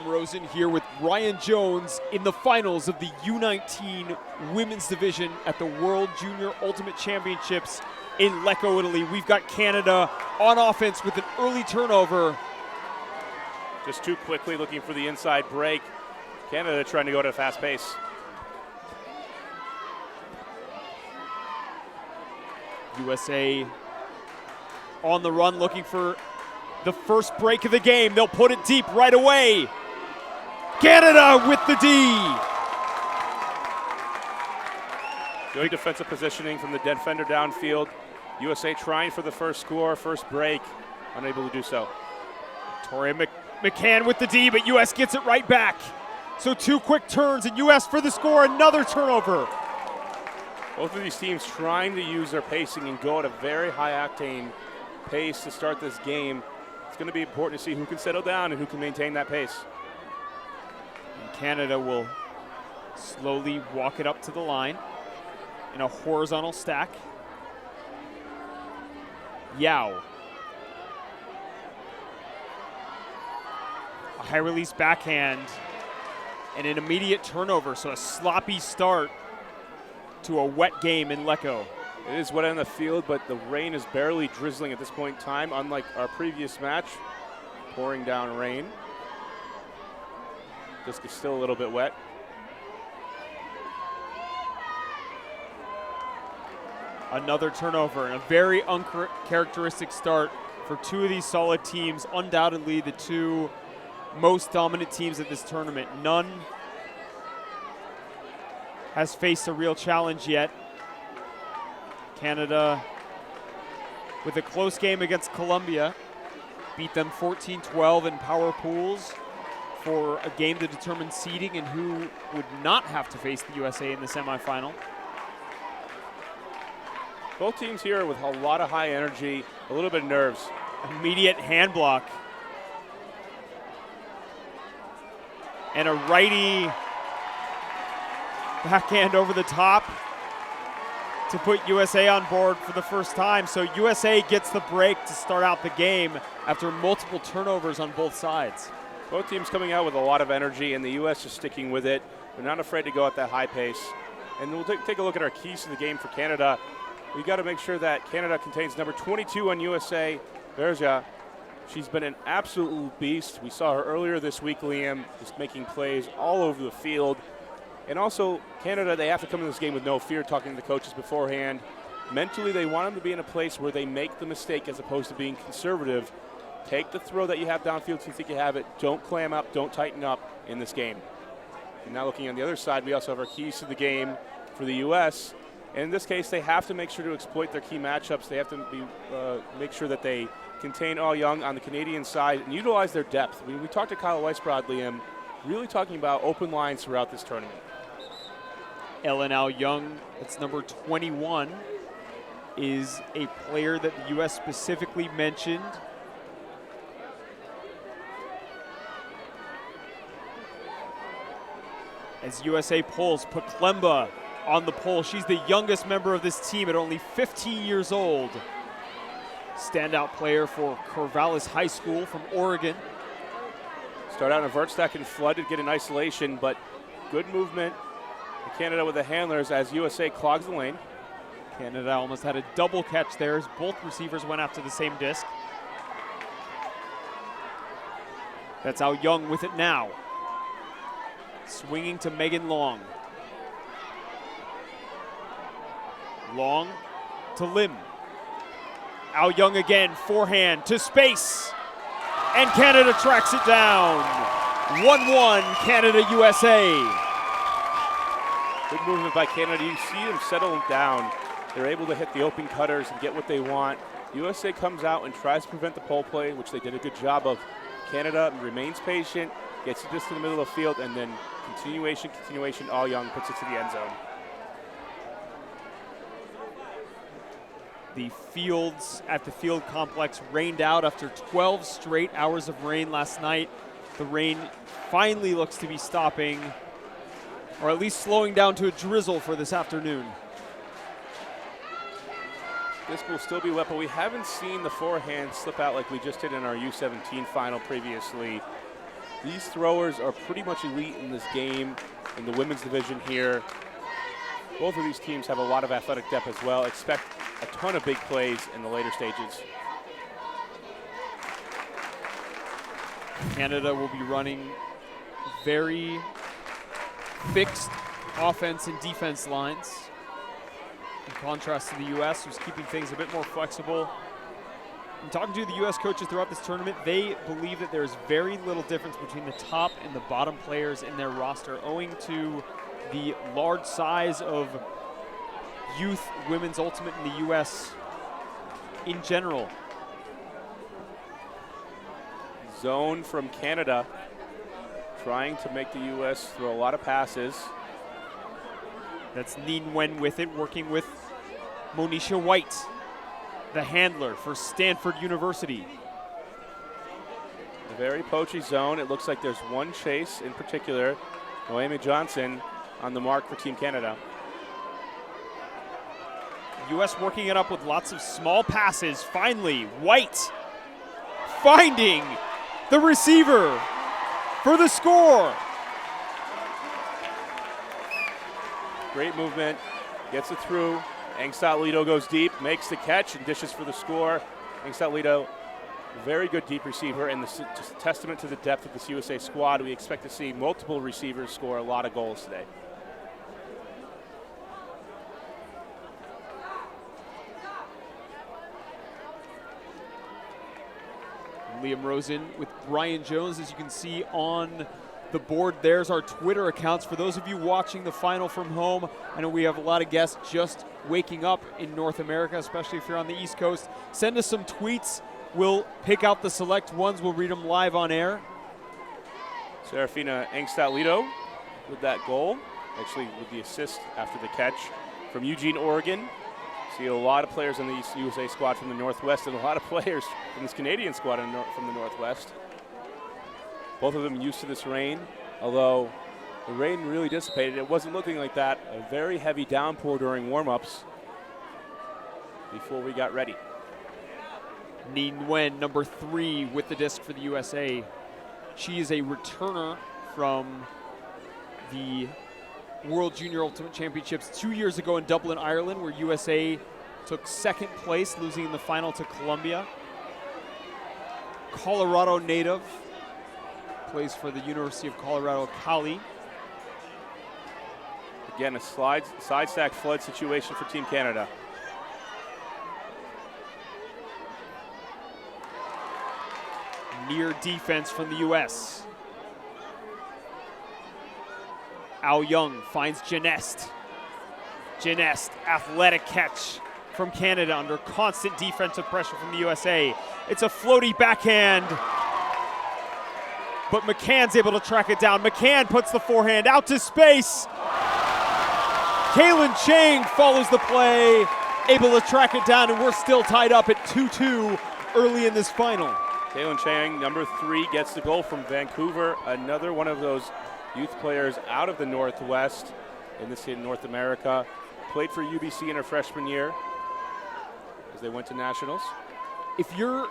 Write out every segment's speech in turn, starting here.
Liam Rosen here with Ryan Jones in the finals of the U19 women's division at the World Junior Ultimate Championships in Lecco, Italy. We've got Canada on offense with an early turnover. Just too quickly looking for the inside break. Canada trying to go at a fast pace. USA on the run looking for the first break of the game. They'll put it deep right away. Canada with the D. Good defensive positioning from the defender downfield. USA trying for the first score, first break, unable to do so. Victoria McCann with the D, but US gets it right back. So two quick turns and US for the score, another turnover. Both of these teams trying to use their pacing and go at a very high octane pace to start this game. It's going to be important to see who can settle down and who can maintain that pace. And Canada will slowly walk it up to the line in a horizontal stack. Yao. A high release backhand and an immediate turnover, so a sloppy start to a wet game in Lecco. It is wet on the field, but the rain is barely drizzling at this point in time, unlike our previous match. Pouring down rain. Disc is still a little bit wet. Another turnover and a very uncharacteristic start for two of these solid teams. Undoubtedly the two most dominant teams at this tournament. None has faced a real challenge yet. Canada with a close game against Colombia, beat them 14-12 in power pools for a game to determine seeding and who would not have to face the USA in the semifinal. Both teams here with a lot of high energy, a little bit of nerves. Immediate hand block. And a righty backhand over the top to put USA on board for the first time. So USA gets the break to start out the game after multiple turnovers on both sides. Both teams coming out with a lot of energy, and the US is sticking with it. They're not afraid to go at that high pace. And we'll take a look at our keys to the game for Canada. We got to make sure that Canada contains number 22 on USA, Berja. She's been an absolute beast. We saw her earlier this week, Liam, just making plays all over the field. And also, Canada, they have to come in this game with no fear, talking to the coaches beforehand. Mentally, they want them to be in a place where they make the mistake as opposed to being conservative. Take the throw that you have downfield if you think you have it. Don't clam up, don't tighten up in this game. And now looking on the other side, we also have our keys to the game for the U.S. And in this case, they have to make sure to exploit their key matchups. They have to make sure that they contain All Young on the Canadian side and utilize their depth. We talked to Kyle Weisbrod, Liam, really talking about open lines throughout this tournament. Ellen Al Young, that's number 21, is a player that the U.S. specifically mentioned. As USA pulls, Paklemba on the pole. She's the youngest member of this team at only 15 years old. Standout player for Corvallis High School from Oregon. Start out in a vert stack and flood to get in isolation, but good movement. Canada with the handlers as USA clogs the lane. Canada almost had a double catch there as both receivers went after the same disc. That's Al Young with it now. Swinging to Megan Long. Long to Lim. Al Young again, forehand to space. And Canada tracks it down. 1-1, Canada-USA. Good movement by Canada. You see them settle down. They're able to hit the open cutters and get what they want. USA comes out and tries to prevent the pole play, which they did a good job of. Canada remains patient, gets it just to the middle of the field, and then continuation, All Young puts it to the end zone. The fields at the field complex rained out after 12 straight hours of rain last night. The rain finally looks to be stopping, or at least slowing down to a drizzle for this afternoon. This will still be wet, but we haven't seen the forehand slip out like we just did in our U17 final previously. These throwers are pretty much elite in this game, in the women's division here. Both of these teams have a lot of athletic depth as well. Expect a ton of big plays in the later stages. Canada will be running very fixed offense and defense lines, in contrast to the U.S., who's keeping things a bit more flexible. I'm talking to the U.S. coaches throughout this tournament. They believe that there's very little difference between the top and the bottom players in their roster, owing to the large size of youth women's ultimate in the U.S. in general. Zone from Canada, trying to make the U.S. throw a lot of passes. That's Nin Wen with it, working with Monisha White, the handler for Stanford University. A very poachy zone. It looks like there's one chase in particular. Noemi Johnson on the mark for Team Canada. U.S. working it up with lots of small passes. Finally, White finding the receiver for the score. Great movement, gets it through. Engstad-Lido goes deep, makes the catch, and dishes for the score. Engstad-Lido, very good deep receiver, and this is just a testament to the depth of this USA squad. We expect to see multiple receivers score a lot of goals today. Liam Rosen with Brian Jones, as you can see on the board. There's our Twitter accounts. For those of you watching the final from home, I know we have a lot of guests just waking up in North America, especially if you're on the East Coast. Send us some tweets. We'll pick out the select ones. We'll read them live on air. Serafina Engstad-Lido with that goal, actually with the assist after the catch from Eugene, Oregon. See a lot of players in the USA squad from the Northwest and a lot of players from this Canadian squad from the Northwest. Both of them used to this rain, although the rain really dissipated. It wasn't looking like that. A very heavy downpour during warm-ups before we got ready. Nin Wen, number 3 with the disc for the USA. She is a returner from the World Junior Ultimate Championships 2 years ago in Dublin, Ireland, where USA took 2nd place, losing in the final to Colombia. Colorado native, plays for the University of Colorado Cali. Again, a side stack flood situation for Team Canada. Near defense from the U.S. Ao Young finds Janest. Janest, athletic catch from Canada under constant defensive pressure from the USA. It's a floaty backhand, but McCann's able to track it down. McCann puts the forehand out to space. Kaylin Chang follows the play, able to track it down, and we're still tied up at 2-2 early in this final. Kaylin Chang, number 3, gets the goal from Vancouver. Another one of those youth players out of the Northwest, in this in North America. Played for UBC in her freshman year as they went to nationals. If you're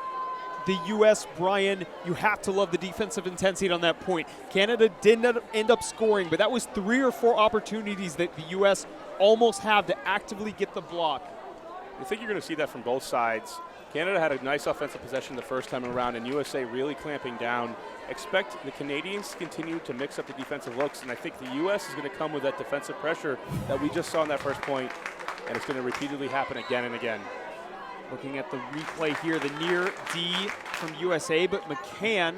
the U.S., Brian, you have to love the defensive intensity on that point. Canada didn't end up scoring, but that was 3 or 4 opportunities that the U.S. almost have to actively get the block. I think you're going to see that from both sides. Canada had a nice offensive possession the first time around, and USA really clamping down. Expect the Canadians to continue to mix up the defensive looks, and I think the U.S. is going to come with that defensive pressure that we just saw in that first point, and it's going to repeatedly happen again and again. Looking at the replay here, the near D from USA, but McCann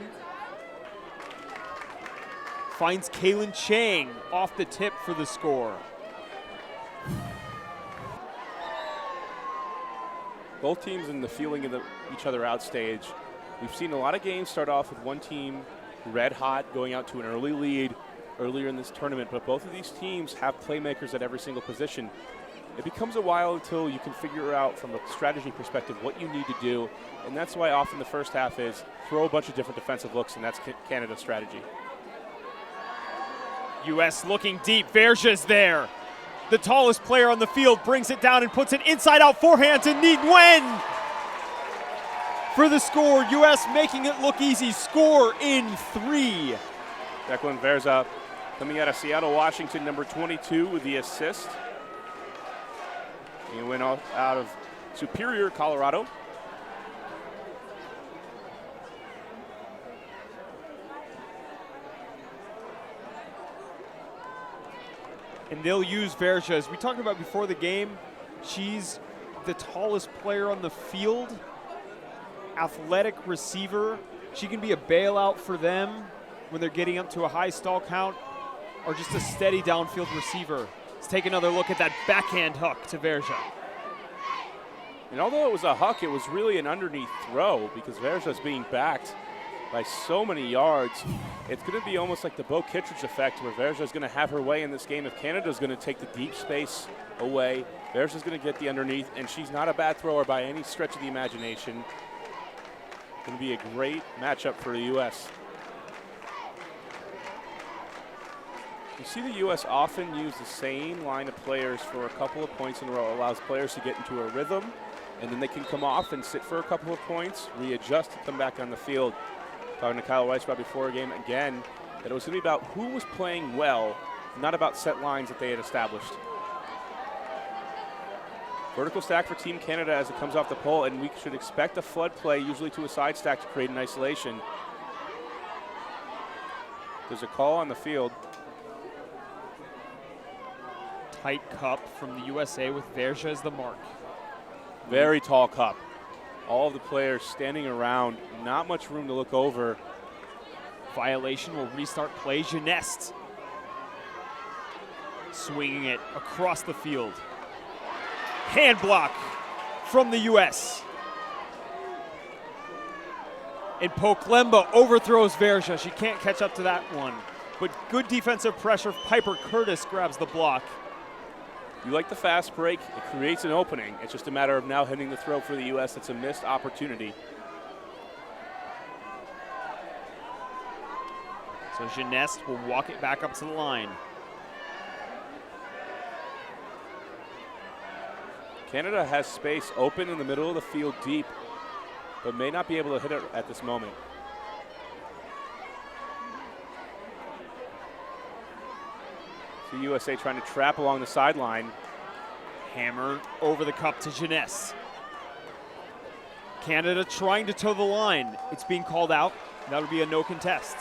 finds Kaylin Chang off the tip for the score. Both teams in the feeling of each other out stage. We've seen a lot of games start off with one team red hot, going out to an early lead earlier in this tournament, but both of these teams have playmakers at every single position. It becomes a while until you can figure out from a strategy perspective what you need to do, and that's why often the first half is throw a bunch of different defensive looks, and that's Canada's strategy. U.S. looking deep, Verja's there. The tallest player on the field brings it down and puts it inside out forehand to Nin Wen for the score. U.S. making it look easy. Score in 3. Declan Verza coming out of Seattle, Washington, number 22 with the assist. He went out of Superior, Colorado. And they'll use Verja. As we talked about before the game, she's the tallest player on the field, athletic receiver. She can be a bailout for them when they're getting up to a high stall count, or just a steady downfield receiver. Let's take another look at that backhand hook to Verja. And although it was a huck, it was really an underneath throw because Verja's being backed by so many yards. It's going to be almost like the Bo Kittredge effect where Verja's going to have her way in this game. If Canada's going to take the deep space away, Verja's going to get the underneath, and she's not a bad thrower by any stretch of the imagination. Going to be a great matchup for the U.S. You see the U.S. often use the same line of players for a couple of points in a row. It allows players to get into a rhythm, and then they can come off and sit for a couple of points, readjust, and come back on the field. Talking to Kyle Weiss about before a game again, that it was going to be about who was playing well, not about set lines that they had established. Vertical stack for Team Canada as it comes off the pole, and we should expect a flood play, usually to a side stack to create an isolation. There's a call on the field. Tight cup from the USA with Verja as the mark. Very tall cup. All of the players standing around, not much room to look over. Violation will restart play. Genest swinging it across the field. Hand block from the U.S. And Poklemba overthrows Verja. She can't catch up to that one. But good defensive pressure. Piper Curtis grabs the block. You like the fast break. It creates an opening. It's just a matter of now hitting the throw for the U.S. It's a missed opportunity. So Genest will walk it back up to the line. Canada has space open in the middle of the field deep, but may not be able to hit it at this moment. The USA trying to trap along the sideline. Hammer over the cup to Genest. Canada trying to toe the line. It's being called out. That would be a no contest.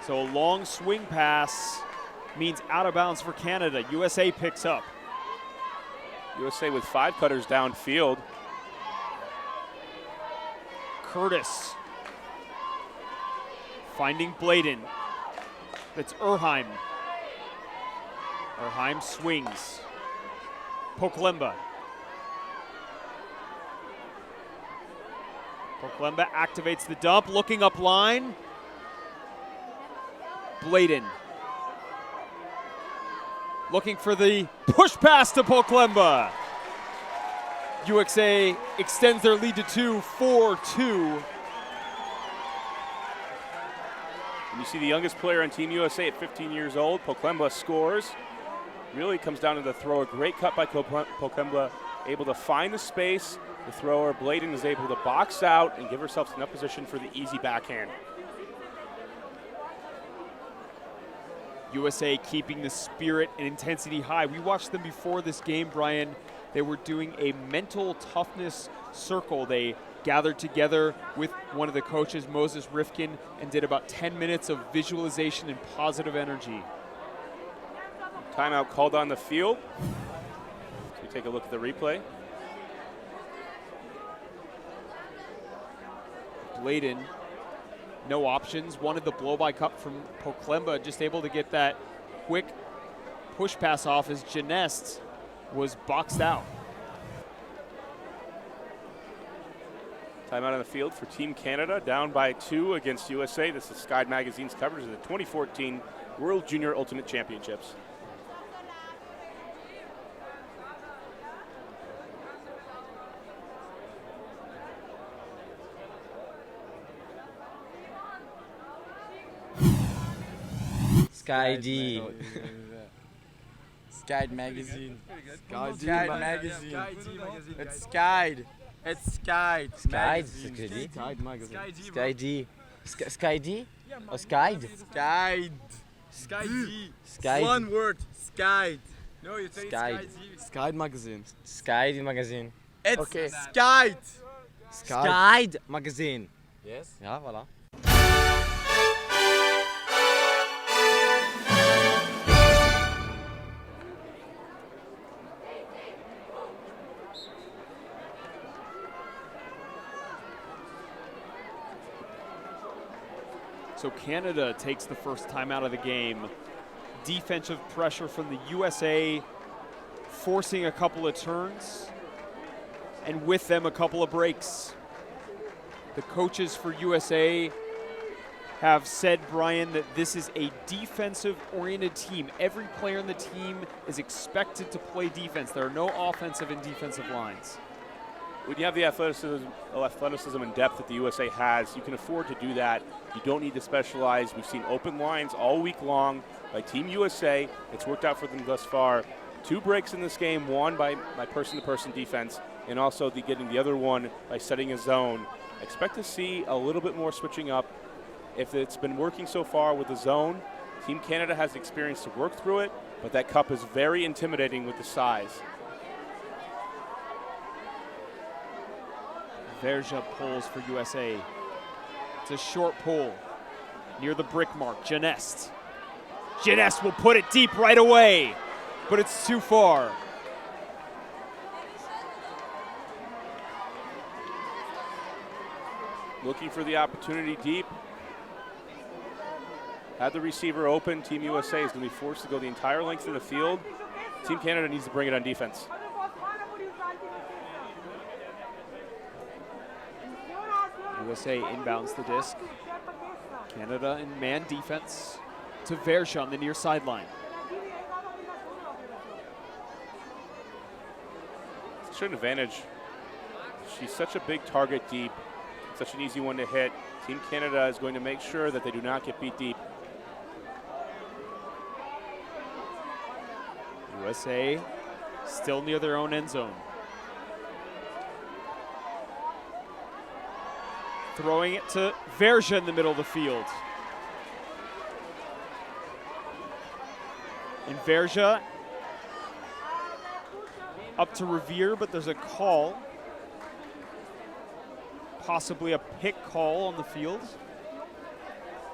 So a long swing pass means out of bounds for Canada. USA picks up. USA with 5 cutters downfield. Curtis finding Bladen. That's Erheim. Erheim swings. Poklemba. Poklemba activates the dump, looking up line. Bladen. Looking for the push pass to Poklemba. USA extends their lead to 2, 4-2. And you see the youngest player on Team USA at 15 years old. Poklemba scores. Really comes down to the thrower. Great cut by Poklemba. Able to find the space. The thrower, Bladen, is able to box out and give herself enough position for the easy backhand. USA keeping the spirit and intensity high. We watched them before this game, Brian. They were doing a mental toughness circle. They gathered together with one of the coaches, Moses Rifkin, and did about 10 minutes of visualization and positive energy. Timeout called on the field. So we take a look at the replay. Bladen, no options. Wanted the blow-by cup from Poklemba, just able to get that quick push pass off as Genest was boxed out. Timeout on the field for Team Canada, down by 2 against USA. This is Sky Magazine's coverage of the 2014 World Junior Ultimate Championships. Sky D. Skyed magazine. Skyed magazine. It's Skyed. It's Skyed. Sky D. Sky D. Sky D. Oh, skied? Skied. Skied. One word. Skied. No, you say Skied. Skied magazine. Skied magazine. It's Okay. Skied. Skied magazine. Yes. Ja, voilà. So Canada takes the first time out of the game. Defensive pressure from the USA, forcing a couple of turns, and with them a couple of breaks. The coaches for USA have said, Brian, that this is a defensive-oriented team. Every player in the team is expected to play defense. There are no offensive and defensive lines. When you have the athleticism and depth that the USA has, you can afford to do that. You don't need to specialize. We've seen open lines all week long by Team USA. It's worked out for them thus far. 2 breaks in this game, one by person-to-person defense, and also getting the other one by setting a zone. Expect to see a little bit more switching up. If it's been working so far with the zone, Team Canada has experience to work through it, but that cup is very intimidating with the size. Verja pulls for USA. It's a short pull near the brick mark. Genest. Genest will put it deep right away, but it's too far. Looking for the opportunity deep. Had the receiver open. Team USA is going to be forced to go the entire length of the field. Team Canada needs to bring it on defense. USA inbounds the disc. Canada in man defense to Verja on the near sideline. It's an advantage. She's such a big target deep. Such an easy one to hit. Team Canada is going to make sure that they do not get beat deep. USA still near their own end zone. Throwing it to Verja in the middle of the field. And Verja up to Revere, but there's a call. Possibly a pick call on the field.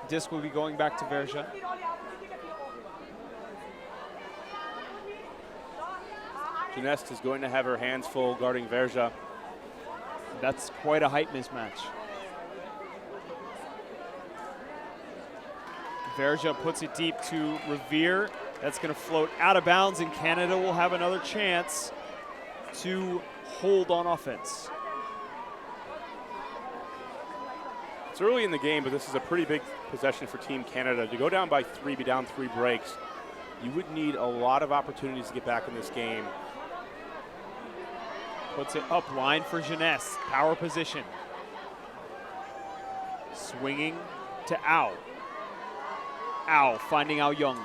Disc will be going back to Verja. Genest is going to have her hands full guarding Verja. That's quite a height mismatch. Verja puts it deep to Revere. That's going to float out of bounds, and Canada will have another chance to hold on offense. It's early in the game, but this is a pretty big possession for Team Canada. To go down by 3, be down 3 breaks, you would need a lot of opportunities to get back in this game. Puts it up line for Genest. Power position. Swinging to Au. Au finding Au Young.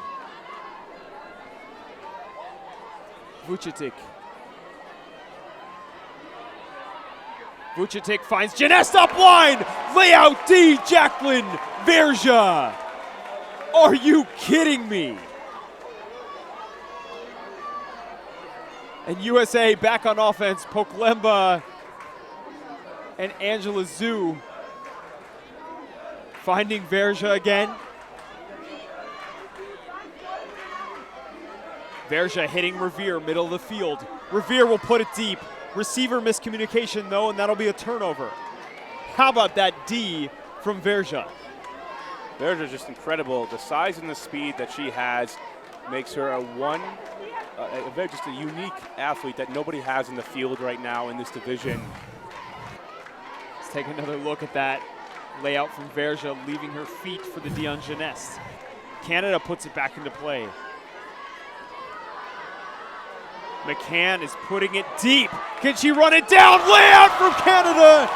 Vucetic. Vucetic finds Genest up line. Layout D, Jacqueline Verja. Are you kidding me? And USA back on offense. Poklemba and Angela Zhu finding Verja again. Verja hitting Revere, middle of the field. Revere will put it deep. Receiver miscommunication though, and that'll be a turnover. How about that D from Verja? Verja is just incredible. The size and the speed that she has makes her just a unique athlete that nobody has in the field right now in this division. Let's take another look at that layout from Verja, leaving her feet for the D on Genest. Canada puts it back into play. McCann is putting it deep. Can she run it down? Layout from Canada!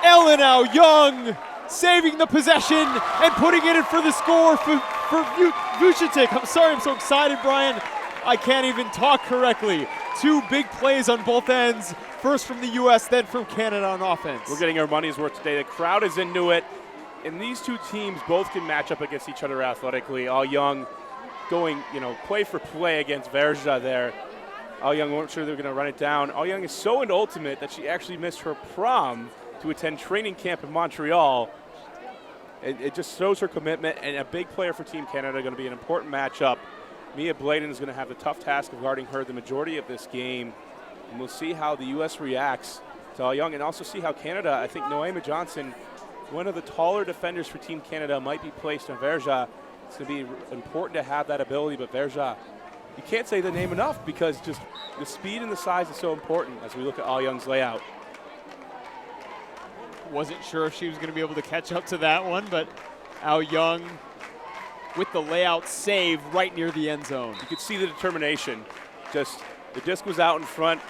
Ellen Au Young saving the possession and putting it in for the score for Vucetic. I'm sorry, I'm so excited, Brian. I can't even talk correctly. 2 big plays on both ends. First from the U.S., then from Canada on offense. We're getting our money's worth today. The crowd is into it. And these two teams both can match up against each other athletically. All Young going, play for play against Verja there. All Young weren't sure they were going to run it down. All Young is so into ultimate that she actually missed her prom to attend training camp in Montreal. It just shows her commitment, and a big player for Team Canada, going to be an important matchup. Mia Bladen is going to have the tough task of guarding her the majority of this game. And we'll see how the U.S. reacts to All Young, and also see how Canada, I think Noema Johnson, one of the taller defenders for Team Canada, might be placed on Verja. It's going to be important to have that ability, but Verja, you can't say the name enough because just the speed and the size is so important as we look at All Young's layout. Wasn't sure if she was going to be able to catch up to that one, but Ao Young with the layout save right near the end zone. You could see the determination. Just the disc was out in front.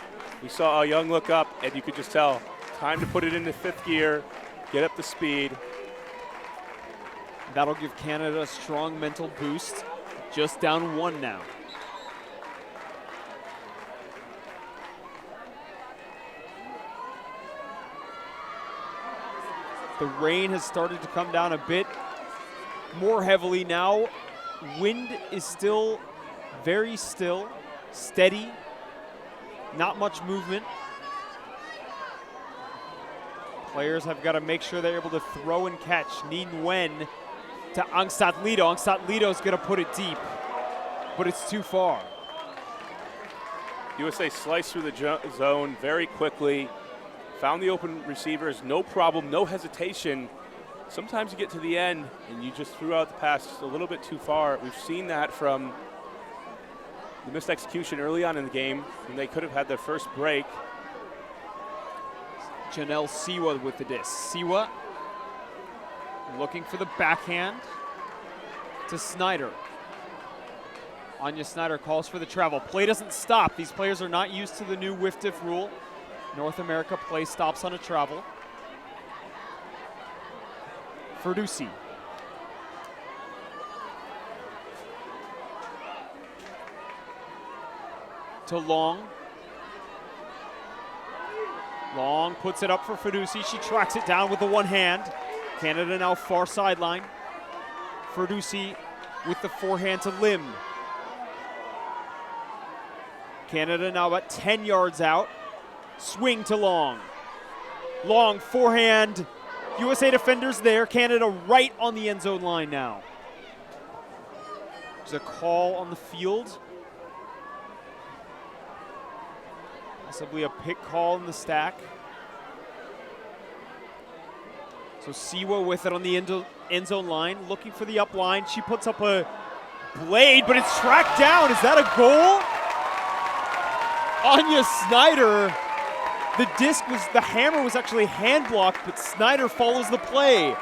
We saw Ao Young look up, and you could just tell, time to put it into fifth gear, get up the speed. That'll give Canada a strong mental boost. Just down 1 now. The rain has started to come down a bit more heavily now. Wind is still very still, steady, not much movement. Players have got to make sure they're able to throw and catch. Ni Nguyen to Angsat Lido. Angsat Lido is going to put it deep, but it's too far. USA sliced through the zone very quickly. Found the open receivers, no problem, no hesitation. Sometimes you get to the end and you just threw out the pass just a little bit too far. We've seen that from the missed execution early on in the game when they could have had their first break. Janelle Siwa with the disc. Siwa looking for the backhand to Snyder. Anya Snyder calls for the travel. Play doesn't stop. These players are not used to the new whiff-diff rule. North America play stops on a travel. Ferdusi. To Long. Long puts it up for Ferdusi. She tracks it down with the one hand. Canada now far sideline. Ferdusi with the forehand to Lim. Canada now about 10 yards out. Swing to Long. Long forehand. USA defenders there. Canada right on the end zone line now. There's a call on the field. Possibly a pick call in the stack. So Siwa with it on the end zone line, looking for the up line. She puts up a blade, but it's tracked down. Is that a goal? Anya Snyder. The hammer was actually hand blocked, but Snyder follows the play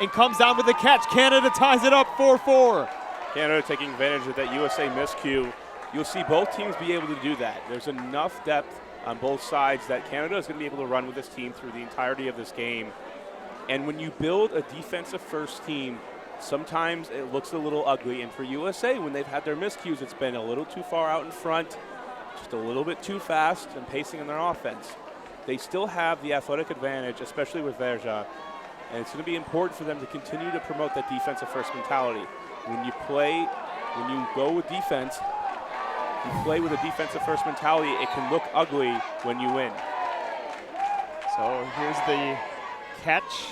and comes down with the catch. Canada ties it up 4-4. Canada taking advantage of that USA miscue. You'll see both teams be able to do that. There's enough depth on both sides that Canada is going to be able to run with this team through the entirety of this game. And when you build a defensive first team, sometimes it looks a little ugly. And for USA, when they've had their miscues, it's been a little too far out in front, just a little bit too fast and pacing in their offense. They still have the athletic advantage, especially with Verja, and it's going to be important for them to continue to promote that defensive first mentality. When you go with defense, you play with a defensive first mentality, it can look ugly when you win. So here's the catch.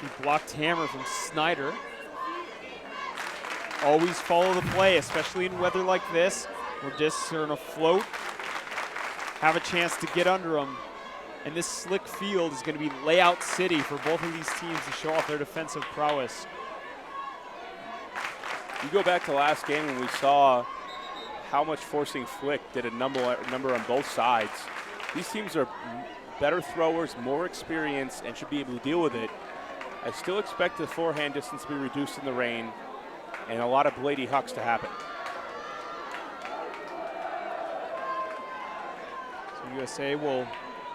The blocked hammer from Snyder. Always follow the play, especially in weather like this, where discs are in a float. Have a chance to get under them. And this slick field is going to be layout city for both of these teams to show off their defensive prowess. You go back to last game when we saw how much forcing flick did a number on both sides. These teams are better throwers, more experience, and should be able to deal with it. I still expect the forehand distance to be reduced in the rain and a lot of bladey hucks to happen. So USA will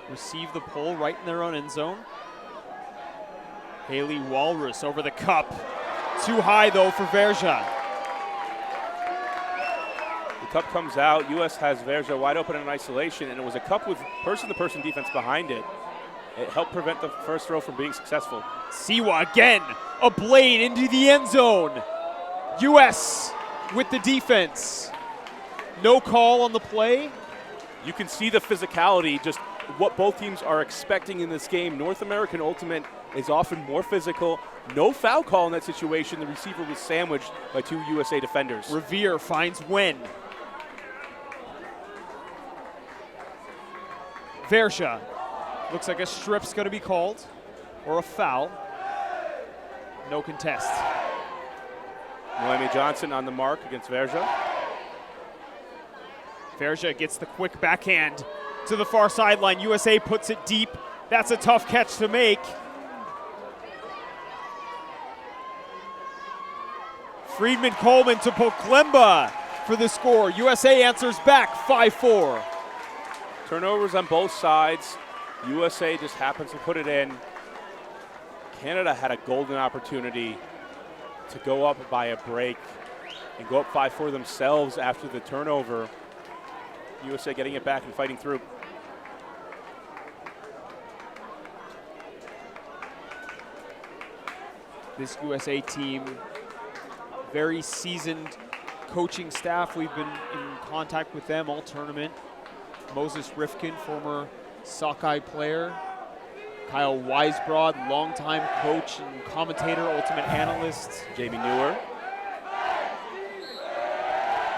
receive the pull right in their own end zone. Haley Walrus over the cup. Too high though for Verja. The cup comes out. U.S. has Verja wide open in isolation, and it was a cup with person-to-person defense behind it. it helped prevent the first throw from being successful. Siwa again, a blade into the end zone. U.S. with the defense. No call on the play. You can see the physicality, just what both teams are expecting in this game. North American Ultimate is often more physical. No foul call in that situation. The receiver was sandwiched by 2 USA defenders. Revere finds Wen. Versha. Looks like a strip's going to be called, or a foul. No contest. Noemi Johnson on the mark against Verja. Verja gets the quick backhand to the far sideline. USA puts it deep. That's a tough catch to make. Friedman Coleman to Poklemba for the score. USA answers back 5-4. Turnovers on both sides. USA just happens to put it in. Canada had a golden opportunity to go up by a break and go up 5-4 themselves after the turnover. USA getting it back and fighting through. This USA team, very seasoned coaching staff. We've been in contact with them all tournament. Moses Rifkin, former Sockeye player. Kyle Weisbrod, longtime coach and commentator, ultimate analyst. Jamie Newer.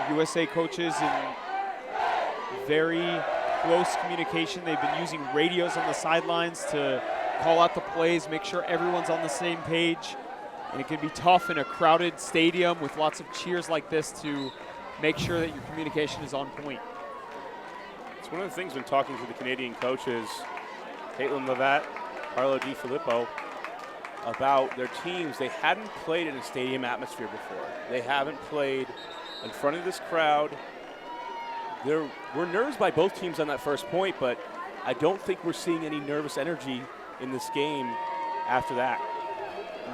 USA coaches in very close communication. They've been using radios on the sidelines to call out the plays, make sure everyone's on the same page. And it can be tough in a crowded stadium with lots of cheers like this to make sure that your communication is on point. It's one of the things when talking to the Canadian coaches, Caitlin Levatt, Carlo Di Filippo, about their teams. They hadn't played in a stadium atmosphere before. They haven't played in front of this crowd. There were nerves by both teams on that first point, but I don't think we're seeing any nervous energy in this game after that.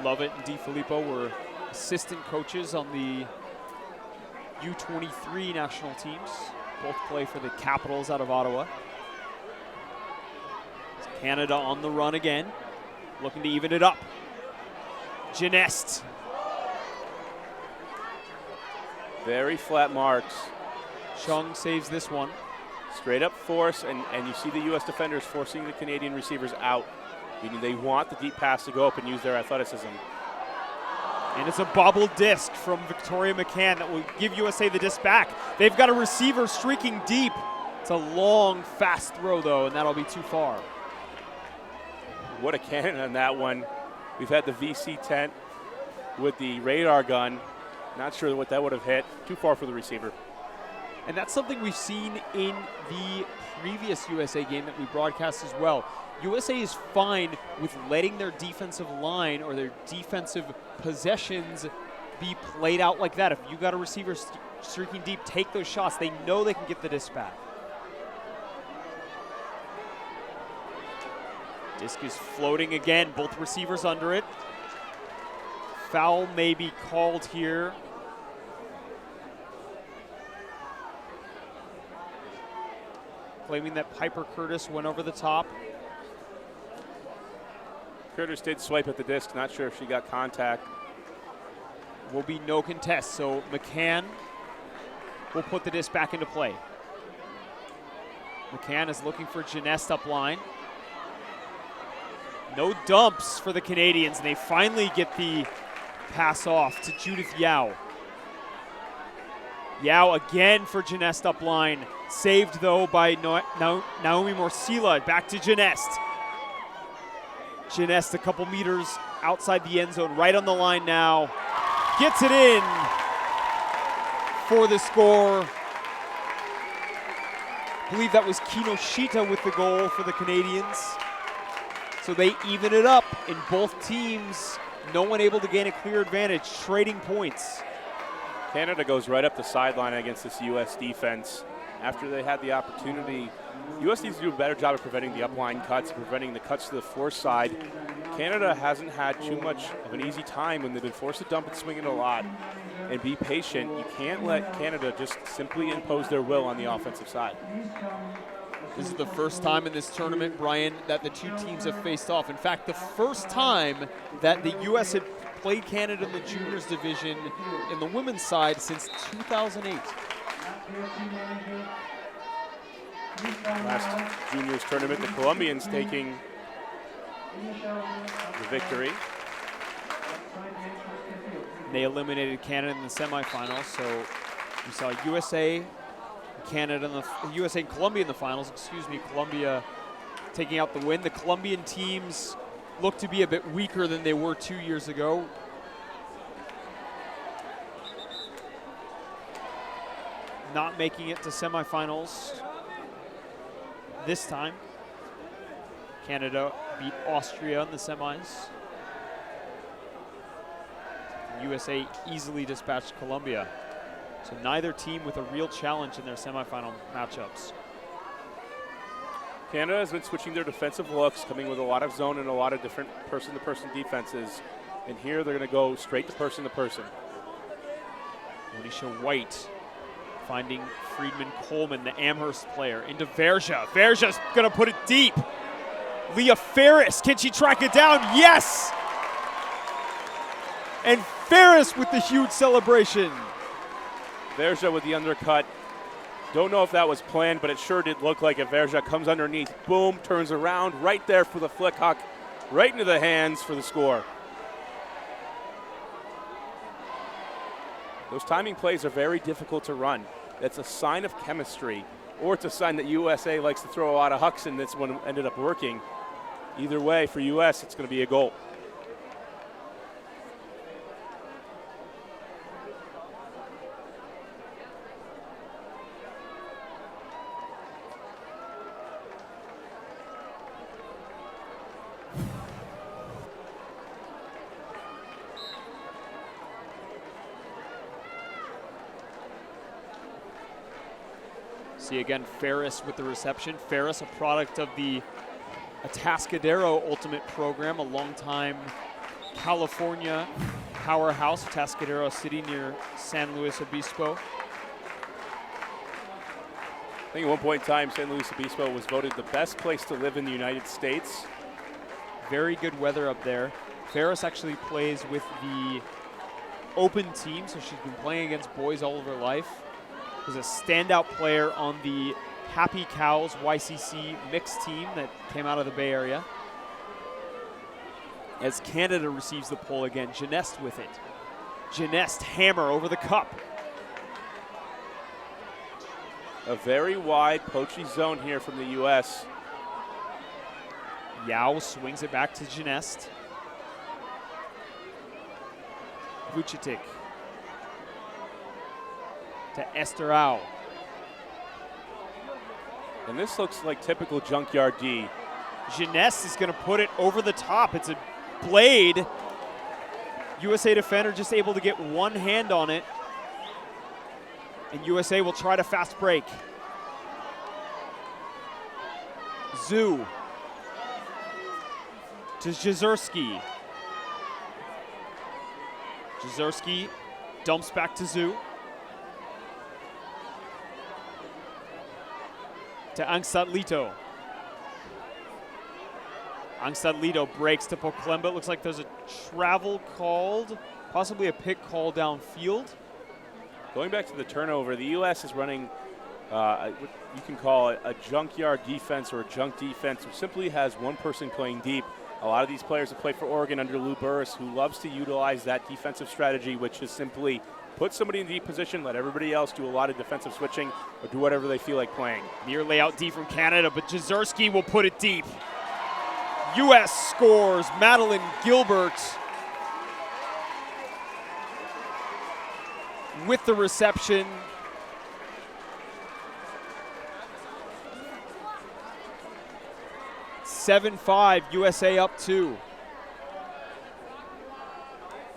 Lovett and Di Filippo were assistant coaches on the U23 national teams. Both play for the Capitals out of Ottawa. It's Canada on the run again, looking to even it up. Genest. Very flat marks. Chung saves this one. Straight up force, and you see the U.S. defenders forcing the Canadian receivers out. Meaning they want the deep pass to go up and use their athleticism. And it's a bobbled disc from Victoria McCann that will give USA the disc back. They've got a receiver streaking deep. It's a long, fast throw, though, and that'll be too far. What a cannon on that one. We've had the VC-10 with the radar gun. Not sure what that would have hit. Too far for the receiver. And that's something we've seen in the previous USA game that we broadcast as well. USA is fine with letting their defensive line or their defensive possessions be played out like that. If you got a receiver streaking deep, take those shots. They know they can get the disc back. Disc is floating again, both receivers under it. Foul may be called here. Claiming that Piper Curtis went over the top. Curtis did swipe at the disc. Not sure if she got contact. Will be no contest, so McCann will put the disc back into play. McCann is looking for Genest up line. No dumps for the Canadians, and they finally get the pass off to Judith Yao. Yao again for Genest up line. Saved, though, by Naomi Morsila. Back to Genest. Genest a couple meters outside the end zone, right on the line now. Gets it in for the score. I believe that was Kinoshita with the goal for the Canadians. So they even it up in both teams. No one able to gain a clear advantage, trading points. Canada goes right up the sideline against this U.S. defense. After they had the opportunity, U.S. needs to do a better job of preventing the upline cuts, preventing the cuts to the force side. Canada hasn't had too much of an easy time when they've been forced to dump and swing it a lot and be patient. You can't let Canada just simply impose their will on the offensive side. This is the first time in this tournament, Brian, that the two teams have faced off. In fact, the first time that the U.S. had played Canada in the juniors division in the women's side since 2008. Last juniors tournament, the Colombians taking the victory. They eliminated Canada in the semifinals, so we saw USA, Canada, USA and Colombia in the finals. Excuse me, Colombia taking out the win. The Colombian teams look to be a bit weaker than they were 2 years ago. Not making it to semifinals this time. Canada beat Austria in the semis. USA easily dispatched Colombia. So neither team with a real challenge in their semifinal matchups. Canada has been switching their defensive looks, coming with a lot of zone and a lot of different person-to-person defenses. And here they're going to go straight to person-to-person. Monisha White finding Friedman Coleman, the Amherst player, into Verja. Verja's going to put it deep. Leah Ferris, can she track it down? Yes! And Ferris with the huge celebration. Verja with the undercut. Don't know if that was planned, but it sure did look like it. Verja comes underneath, boom, turns around, right there for the flick huck, right into the hands for the score. Those timing plays are very difficult to run. That's a sign of chemistry, or it's a sign that USA likes to throw a lot of hucks, and this one ended up working. Either way, for US, it's going to be a goal. See again Ferris with the reception. Ferris, a product of the Atascadero Ultimate Program, a longtime California powerhouse, Atascadero City near San Luis Obispo. I think at one point in time, San Luis Obispo was voted the best place to live in the United States. Very good weather up there. Ferris actually plays with the open team, so she's been playing against boys all of her life. Was a standout player on the Happy Cows YCC mixed team that came out of the Bay Area. As Canada receives the pull again, Geneste with it. Geneste hammer over the cup. A very wide poachy zone here from the U.S. Yao swings it back to Geneste. Vucetic to Esterau. And this looks like typical junkyard D. Geneste is going to put it over the top. It's a blade. USA defender just able to get one hand on it. And USA will try to fast break. Zhu to Jezierski. Jezierski dumps back to Zhu. To Angstad-Lito. Angstad-Lito breaks to Poklemba. It looks like there's a travel called, possibly a pick call downfield. Going back to the turnover, the U.S. is running what you can call a junkyard defense or a junk defense, which simply has one person playing deep. A lot of these players have played for Oregon under Lou Burris, who loves to utilize that defensive strategy, which is simply put somebody in deep position, let everybody else do a lot of defensive switching or do whatever they feel like playing. Near layout D from Canada, but Jezierski will put it deep. U.S. scores. Madeline Gilbert with the reception. (7-5), USA up 2.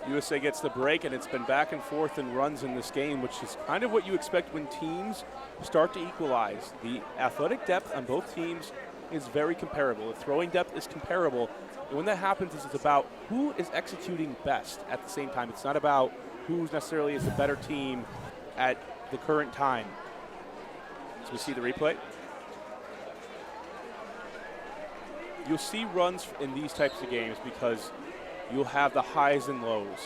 USA gets the break, and it's been back and forth in runs in this game, which is kind of what you expect when teams start to equalize. The athletic depth on both teams is very comparable. The throwing depth is comparable. And when that happens, it's about who is executing best at the same time. It's not about who necessarily is the better team at the current time. So we see the replay. you'll see runs in these types of games because you'll have the highs and lows.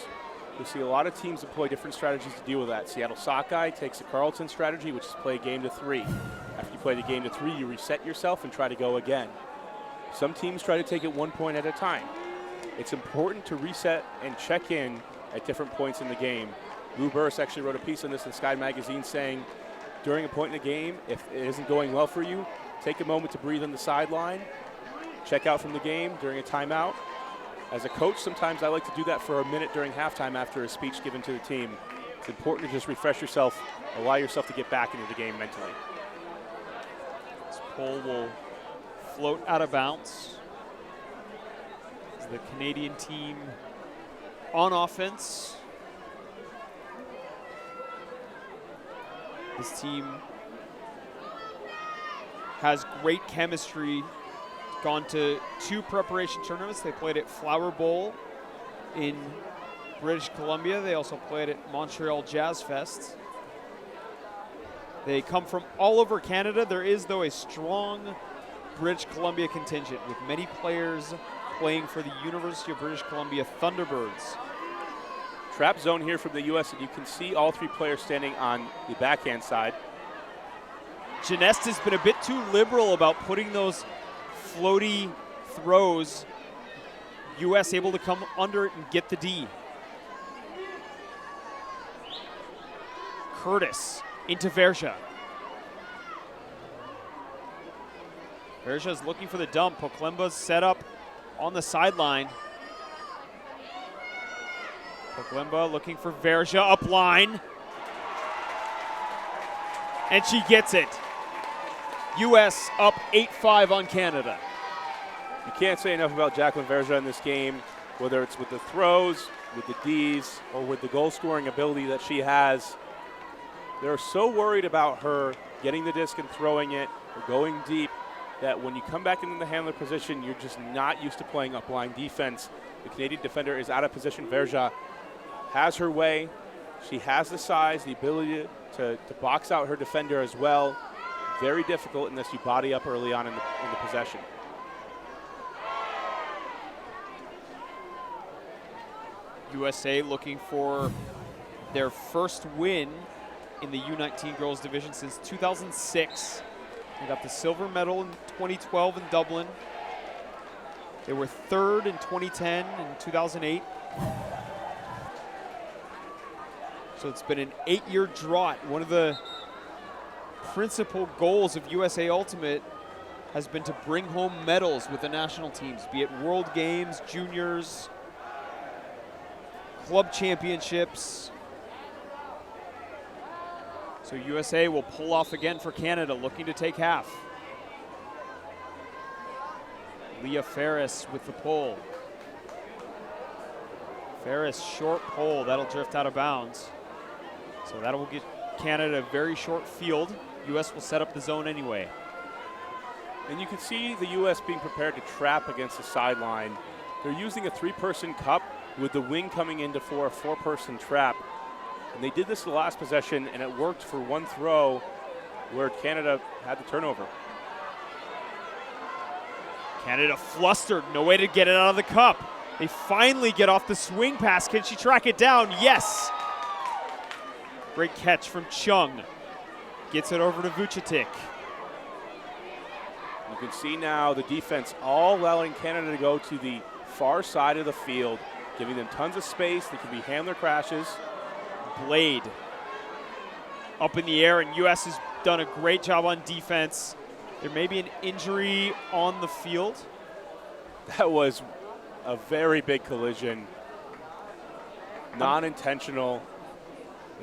You'll see a lot of teams employ different strategies to deal with that. Seattle Sockeye takes the Carleton strategy, which is play game to 3. After you play the game to 3, you reset yourself and try to go again. Some teams try to take it 1 point at a time. It's important to reset and check in at different points in the game. Lou Burris actually wrote a piece on this in Sky Magazine saying, during a point in the game, if it isn't going well for you, take a moment to breathe on the sideline, check out from the game during a timeout. As a coach, sometimes I like to do that for a minute during halftime after a speech given to the team. It's important to just refresh yourself, allow yourself to get back into the game mentally. This pole will float out of bounds. As the Canadian team on offense. This team has great chemistry. Gone to 2 preparation tournaments. They played at Flower Bowl in British Columbia. They also played at Montreal Jazz Fest. They come from all over Canada. There is, though, a strong British Columbia contingent with many players playing for the University of British Columbia Thunderbirds. Trap zone here from the U.S., and you can see all 3 players standing on the backhand side. Genest has been a bit too liberal about putting those floaty throws. U.S. able to come under it and get the D. Curtis into Verja. Verja's looking for the dump. Poklemba's set up on the sideline. Poklemba looking for Verja up line. And she gets it. U.S. up 8-5 on Canada. You can't say enough about Jacqueline Verja in this game, whether it's with the throws, with the Ds, or with the goal-scoring ability that she has. They're so worried about her getting the disc and throwing it or going deep that when you come back into the handler position, you're just not used to playing up-line defense. The Canadian defender is out of position. Verja has her way. She has the size, the ability to box out her defender as well. Very difficult unless you body up early on in the possession. USA looking for their first win in the U19 girls division since 2006. They got the silver medal in 2012 in Dublin. They were 3rd in 2010 and 2008. So it's been an 8-year drought. One of the principal goals of USA Ultimate has been to bring home medals with the national teams, be it World Games, Juniors, Club Championships. So USA will pull off again for Canada, looking to take half. Leah Ferris with the pull. Ferris, short pull, that'll drift out of bounds. So that'll get Canada a very short field. U.S. will set up the zone anyway. And you can see the U.S. being prepared to trap against the sideline. They're using a 3-person cup with the wing coming in for a 4-person trap. And they did this the last possession, and it worked for one throw where Canada had the turnover. Canada flustered, no way to get it out of the cup. They finally get off the swing pass. Can she track it down? Yes. Great catch from Chung. Gets it over to Vucetic. You can see now the defense all allowing Canada to go to the far side of the field, giving them tons of space. They can be handler crashes. Blade up in the air, and U.S. has done a great job on defense. There may be an injury on the field. That was a very big collision. Non-intentional,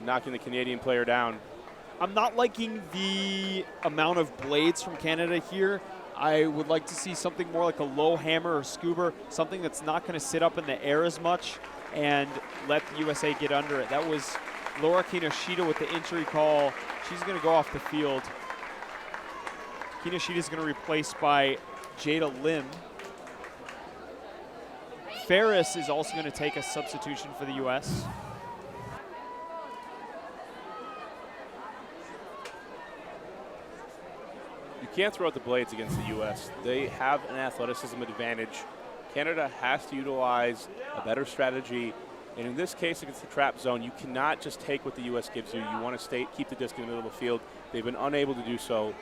knocking the Canadian player down. I'm not liking the amount of blades from Canada here. I would like to see something more like a low hammer or scuba, something that's not going to sit up in the air as much and let the USA get under it. That was Laura Kinoshita with the injury call. She's going to go off the field. Kinoshita is going to be replaced by Jada Lim. Ferris is also going to take a substitution for the U.S. You can't throw out the blades against the U.S. They have an athleticism advantage. Canada has to utilize a better strategy. And in this case, against the trap zone, you cannot just take what the U.S. gives you. You want to keep the disc in the middle of the field. They've been unable to do so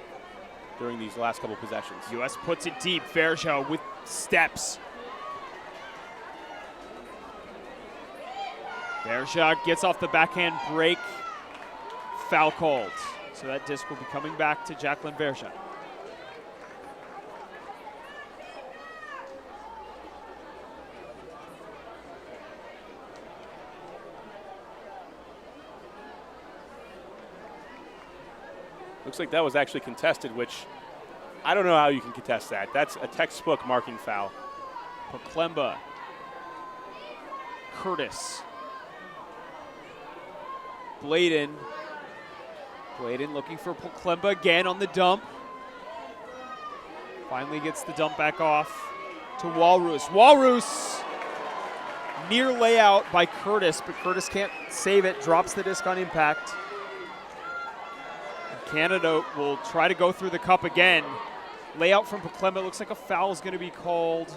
during these last couple possessions. U.S. puts it deep. Verja with steps. Verja gets off the backhand break. Foul called. So that disc will be coming back to Jacqueline Verja. Looks like that was actually contested, which I don't know how you can contest that. That's a textbook marking foul. Poklemba. Curtis. Bladen. Bladen looking for Poklemba again on the dump. Finally gets the dump back off to Walrus. Walrus! Near layout by Curtis, but Curtis can't save it. Drops the disc on impact. Canada will try to go through the cup again. Layout from Poklemba. Looks like a foul is going to be called.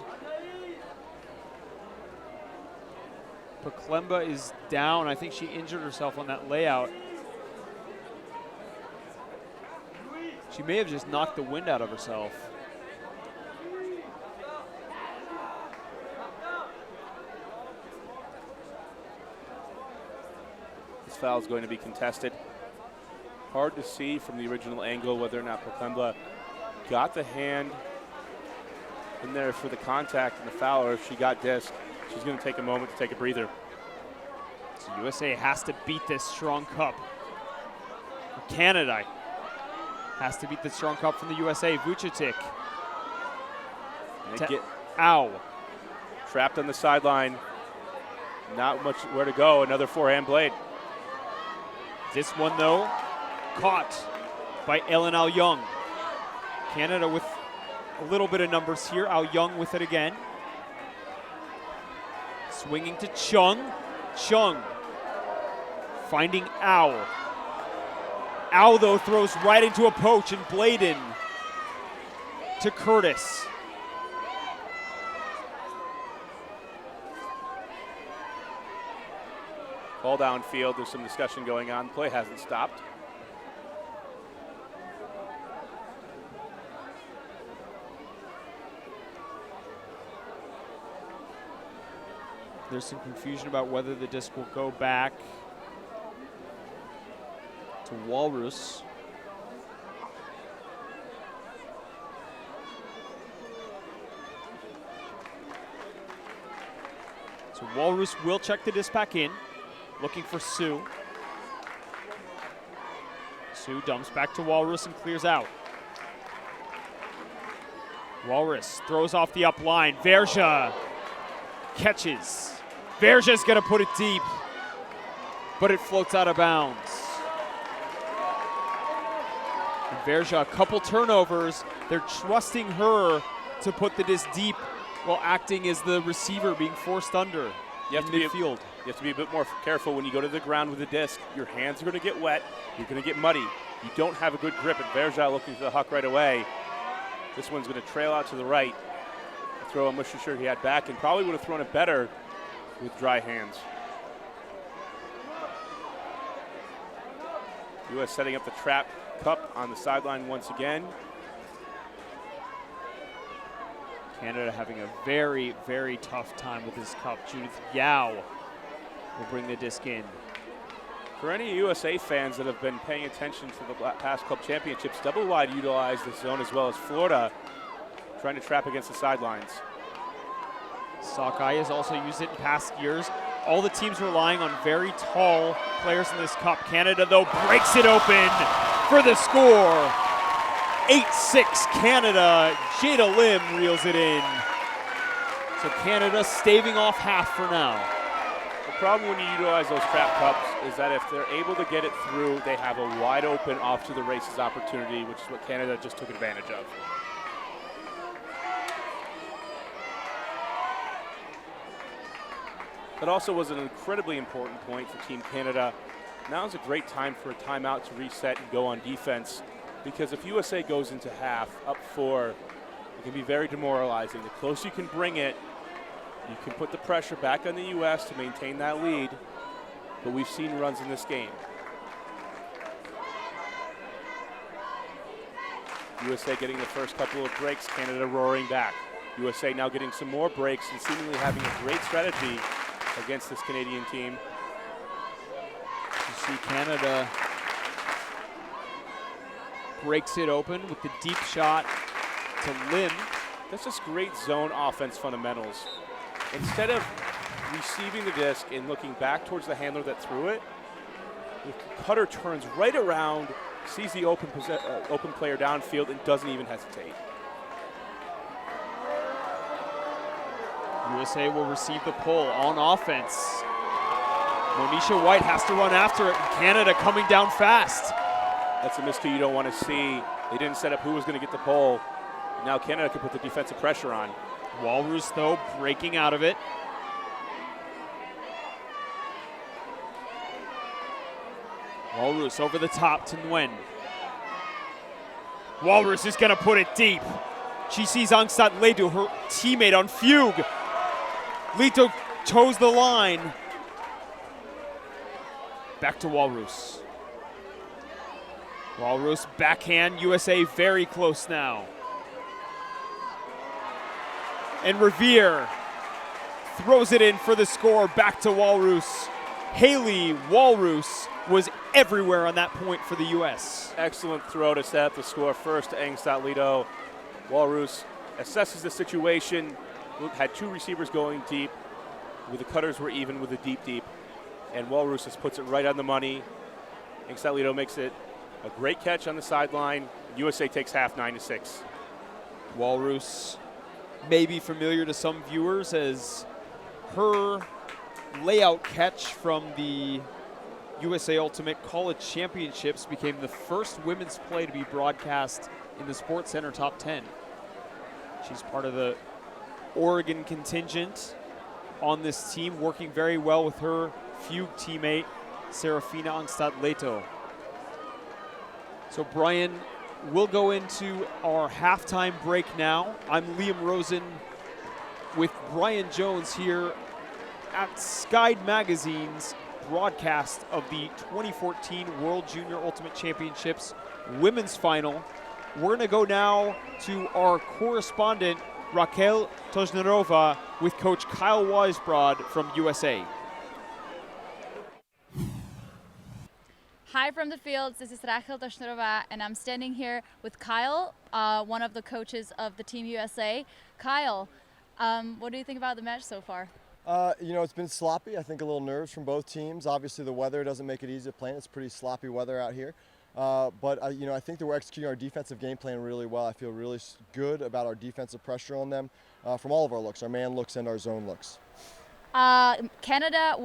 Poklemba is down. I think she injured herself on that layout. She may have just knocked the wind out of herself. This foul is going to be contested. Hard to see from the original angle whether or not Poklemba got the hand in there for the contact and the foul, or if she got disc. She's going to take a moment to take a breather. So USA has to beat this strong cup. Canada has to beat the strong cup from the USA. Vucetic. They get Ow. trapped on the sideline. Not much where to go. Another forehand blade. This one, though, caught by Ellen Al-Young. Canada with a little bit of numbers here. Al-Young with it again. Swinging to Chung. Chung finding Au. Au, though, throws right into a poach, and Bladen to Curtis. Ball downfield. There's some discussion going on. Play hasn't stopped. There's some confusion about whether the disc will go back to Walrus. So Walrus will check the disc back in, looking for Sue. Sue dumps back to Walrus and clears out. Walrus throws off the up line. Verja catches. Verja's gonna put it deep, but it floats out of bounds. And Verja, a couple turnovers. They're trusting her to put the disc deep while acting as the receiver being forced under in midfield. You have to be a bit more careful when you go to the ground with the disc. Your hands are going to get wet. You're going to get muddy. You don't have a good grip. And Verja looking for the huck right away. This one's going to trail out to the right. The throw I'm not sure he had back, and probably would have thrown it better with dry hands. U.S. setting up the trap cup on the sideline once again. Canada having a very, very tough time with this cup. Judith Yao will bring the disc in. For any USA fans that have been paying attention to the past club championships, double wide utilized this zone as well as Florida, trying to trap against the sidelines. Sockeye has also used it in past years. All the teams relying on very tall players in this cup. Canada, though, breaks it open for the score. 8-6 Canada. Jada Lim reels it in. So Canada staving off half for now. The problem when you utilize those trap cups is that if they're able to get it through, they have a wide open off to the races opportunity, which is what Canada just took advantage of. That also was an incredibly important point for Team Canada. Now is a great time for a timeout to reset and go on defense. because if USA goes into half up 4, it can be very demoralizing. The closer you can bring it, you can put the pressure back on the U.S. to maintain that lead, but we've seen runs in this game. USA getting the first couple of breaks, Canada roaring back. USA now getting some more breaks and seemingly having a great strategy against this Canadian team. You see Canada breaks it open with the deep shot to Lim. That's just great zone offense fundamentals. Instead of receiving the disc and looking back towards the handler that threw it, the cutter turns right around, sees the open player downfield, and doesn't even hesitate. USA will receive the pull on offense. Monisha White has to run after it, and Canada coming down fast. That's a miscue you don't want to see. They didn't set up who was going to get the pull. Now Canada can put the defensive pressure on. Walrus, though, breaking out of it. Walrus over the top to Nguyen. Walrus is going to put it deep. She sees Angsat Ledo, her teammate, on fugue. Leto toes the line. Back to Walrus. Walrus backhand, USA very close now. And Revere throws it in for the score, back to Walrus. Haley Walrus was everywhere on that point for the U.S. Excellent throw to set up the score first to Angsat Ledo. Walrus assesses the situation, had 2 receivers going deep, where the cutters were even with the deep. And Walrus just puts it right on the money. Angsat Ledo makes it a great catch on the sideline. USA takes half 9-6. Walrus may be familiar to some viewers as her layout catch from the USA Ultimate College Championships became the first women's play to be broadcast in the Sports Center Top 10. She's part of the Oregon contingent on this team, working very well with her fugue teammate, Serafina Angstat Leto. So Brian, we'll go into our halftime break now. I'm Liam Rosen with Brian Jones here at Skyd Magazine's broadcast of the 2014 World Junior Ultimate Championships women's final. We're going to go now to our correspondent, Raquel Tojnerova, with Coach Kyle Weisbrod from USA. Hi from the fields, this is Raquel Tojnerova, and I'm standing here with Kyle, one of the coaches of the Team USA. Kyle, what do you think about the match so far? It's been sloppy. I think a little nerves from both teams. Obviously, the weather doesn't make it easy to play. It's pretty sloppy weather out here. But I think that we're executing our defensive game plan really well. I feel really good about our defensive pressure on them from all of our looks, our man looks and our zone looks. Canada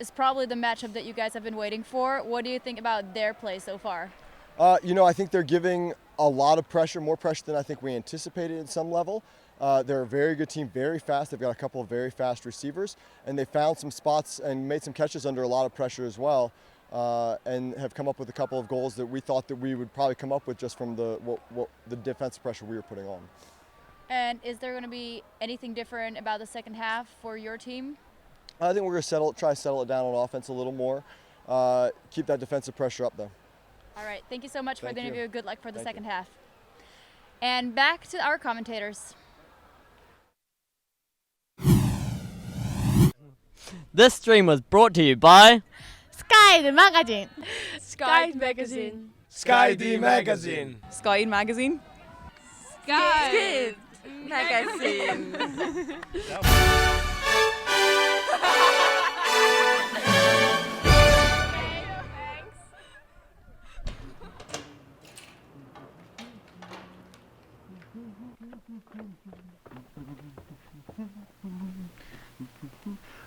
is probably the matchup that you guys have been waiting for. What do you think about their play so far? I think they're giving a lot of pressure, more pressure than I think we anticipated at some level. They're a very good team, very fast. They've got a couple of very fast receivers, and they found some spots and made some catches under a lot of pressure as well, and have come up with a couple of goals that we thought that we would probably come up with just from the defensive pressure we were putting on. And is there going to be anything different about the second half for your team? I think we're going to try to settle it down on offense a little more. Keep that defensive pressure up, though. All right. Thank you so much for the interview. Good luck for the second half. And back to our commentators. This stream was brought to you by Skyd Magazine. Skyd Magazine. Skyd Magazine. Skyd Magazine. Skyd Magazine.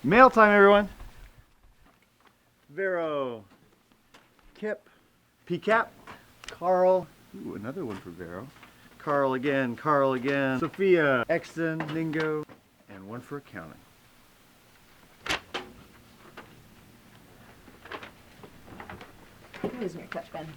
Mail time, everyone. Vero, Kip, PCAP, Carl, ooh, another one for Vero, Carl again, Sophia, Exton, Ningo, and one for accounting. Using your touch pen.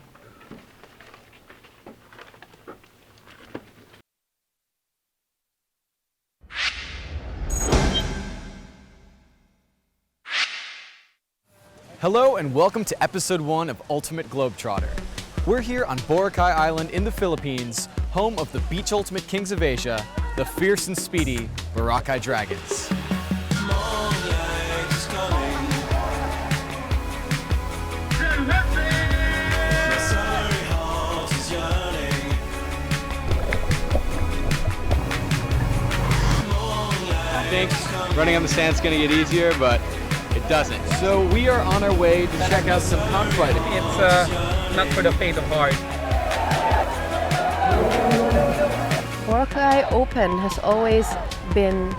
Hello and welcome to episode 1 of Ultimate Globetrotter. We're here on Boracay Island in the Philippines, home of the Beach Ultimate Kings of Asia, the fierce and speedy Boracay Dragons. I think running on the sand's going to get easier, but it doesn't. So we are on our way to check out some cockfighting. It's not for the faint of heart. Boracay Open has always been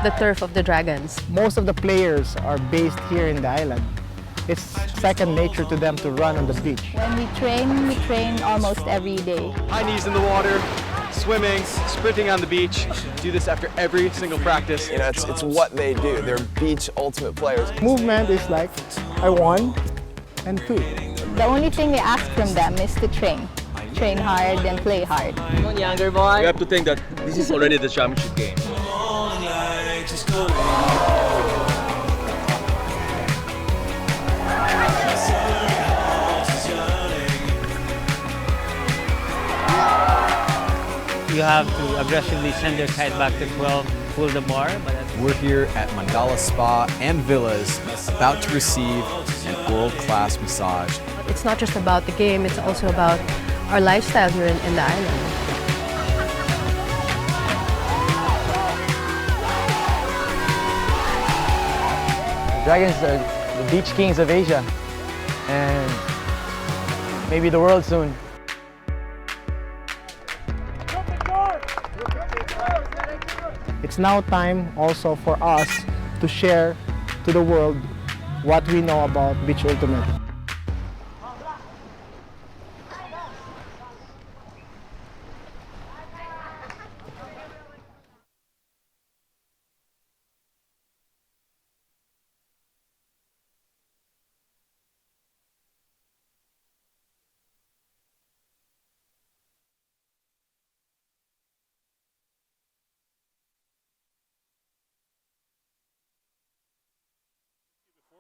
the turf of the Dragons. Most of the players are based here in the island. It's second nature to them to run on the beach. When we train almost every day. High knees in the water, swimming, sprinting on the beach. Do this after every single practice. You know, it's what they do. They're beach ultimate players. Movement is like, I 1 and 2. The only thing we ask from them is to train. Train hard and play hard. Come on, younger boy. You have to think that this is already the championship game. You have to aggressively send your kite back to 12, pull the bar. We're here at Mandala Spa and Villas, about to receive an world-class massage. It's not just about the game, it's also about our lifestyle here in the island. The Dragons are the beach kings of Asia and maybe the world soon. It's now time also for us to share to the world what we know about Beach Ultimate.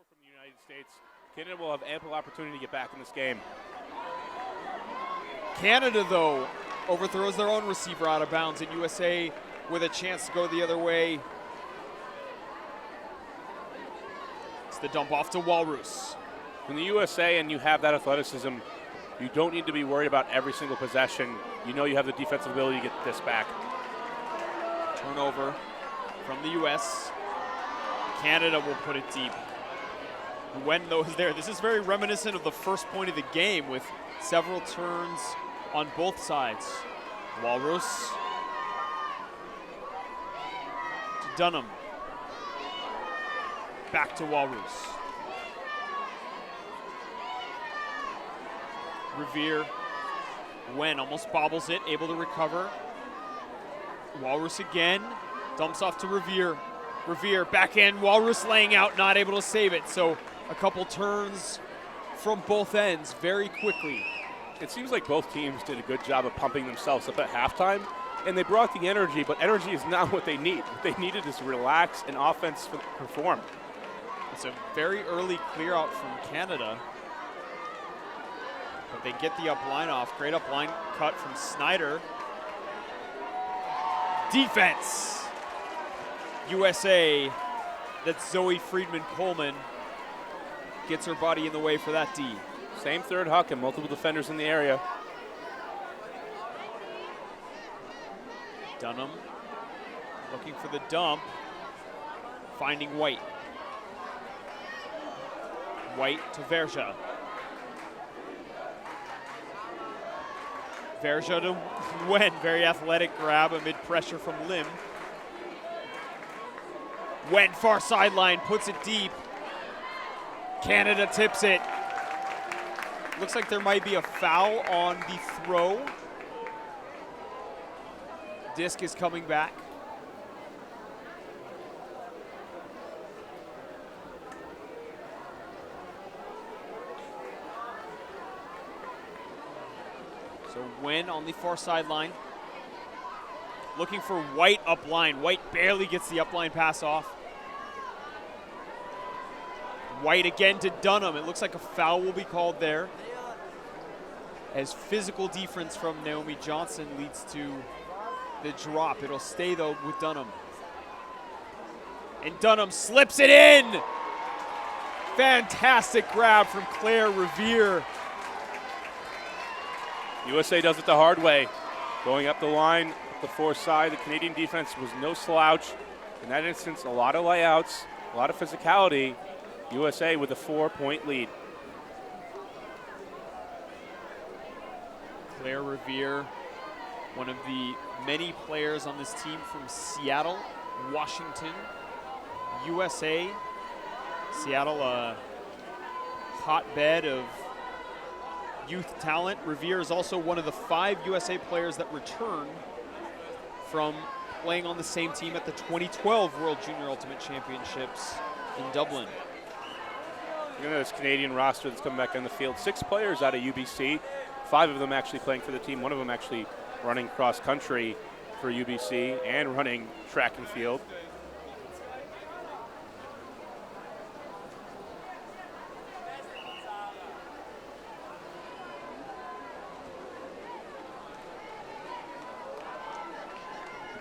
From the United States, Canada will have ample opportunity to get back in this game. Canada, though, overthrows their own receiver out of bounds, and USA with a chance to go the other way. It's the dump off to Walrus. When the USA and you have that athleticism, you don't need to be worried about every single possession. You know you have the defensive ability to get this back. Turnover from the US. Canada will put it deep. When though is there. This is very reminiscent of the first point of the game with several turns on both sides. Walrus to Dunham. Back to Walrus. Revere. Wen almost bobbles it, able to recover. Walrus again. Dumps off to Revere. Revere backhand. Walrus laying out, not able to save it. So a couple turns from both ends very quickly. It seems like both teams did a good job of pumping themselves up at halftime, and they brought the energy, but energy is not what they need. What they needed is relax and offense perform. It's a very early clear out from Canada, but they get the up line off. Great up line cut from Snyder. Defense. USA, that's Zoe Friedman-Coleman, gets her body in the way for that D. Same third huck and multiple defenders in the area. Dunham looking for the dump, finding White. White to Verja. Verja to Wen, very athletic grab amid pressure from Lim. Wen far sideline, puts it deep. Canada tips it. Looks like there might be a foul on the throw. Disc is coming back. So Wen on the far sideline. Looking for White up line. White barely gets the up line pass off. White again to Dunham. It looks like a foul will be called there, as physical defense from Naomi Johnson leads to the drop. It'll stay, though, with Dunham. And Dunham slips it in. Fantastic grab from Claire Revere. USA does it the hard way. Going up the line, up the far side, the Canadian defense was no slouch. In that instance, a lot of layouts, a lot of physicality. USA with a 4-point lead. Claire Revere, one of the many players on this team from Seattle, Washington, USA. Seattle, a hotbed of youth talent. Revere is also one of the 5 USA players that returned from playing on the same team at the 2012 World Junior Ultimate Championships in Dublin. You know, this Canadian roster that's coming back on the field, 6 players out of UBC, 5 of them actually playing for the team, one of them actually running cross country for UBC and running track and field.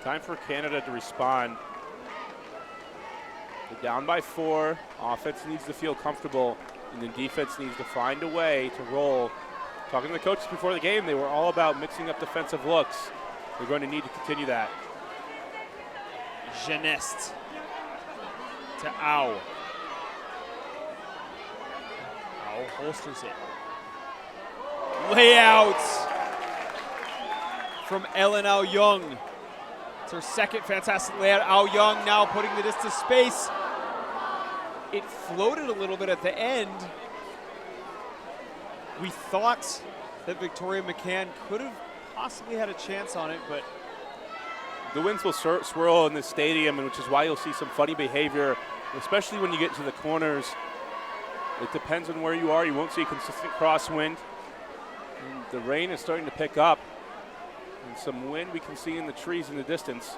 Time for Canada to respond. They're down by 4. Offense needs to feel comfortable, and then defense needs to find a way to roll. Talking to the coaches before the game, they were all about mixing up defensive looks. They're going to need to continue that. Genest to Au. Au holsters it. Layouts from Ellen Au Young. It's her second fantastic layout. Au Young now putting the disc to space. It floated a little bit at the end. We thought that Victoria McCann could have possibly had a chance on it, but the winds will swirl in this stadium, and which is why you'll see some funny behavior, especially when you get to the corners. It depends on where you are. You won't see a consistent crosswind. And the rain is starting to pick up, and some wind we can see in the trees in the distance.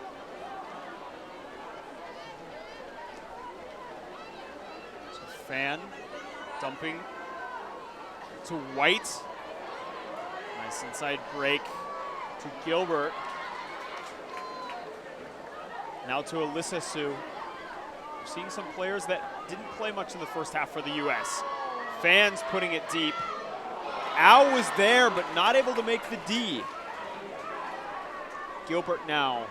So Fan dumping to White. Nice inside break to Gilbert. Now to Alyssa Sue. We're seeing some players that didn't play much in the first half for the U.S. Fans putting it deep. Au was there, but not able to make the D. Gilbert now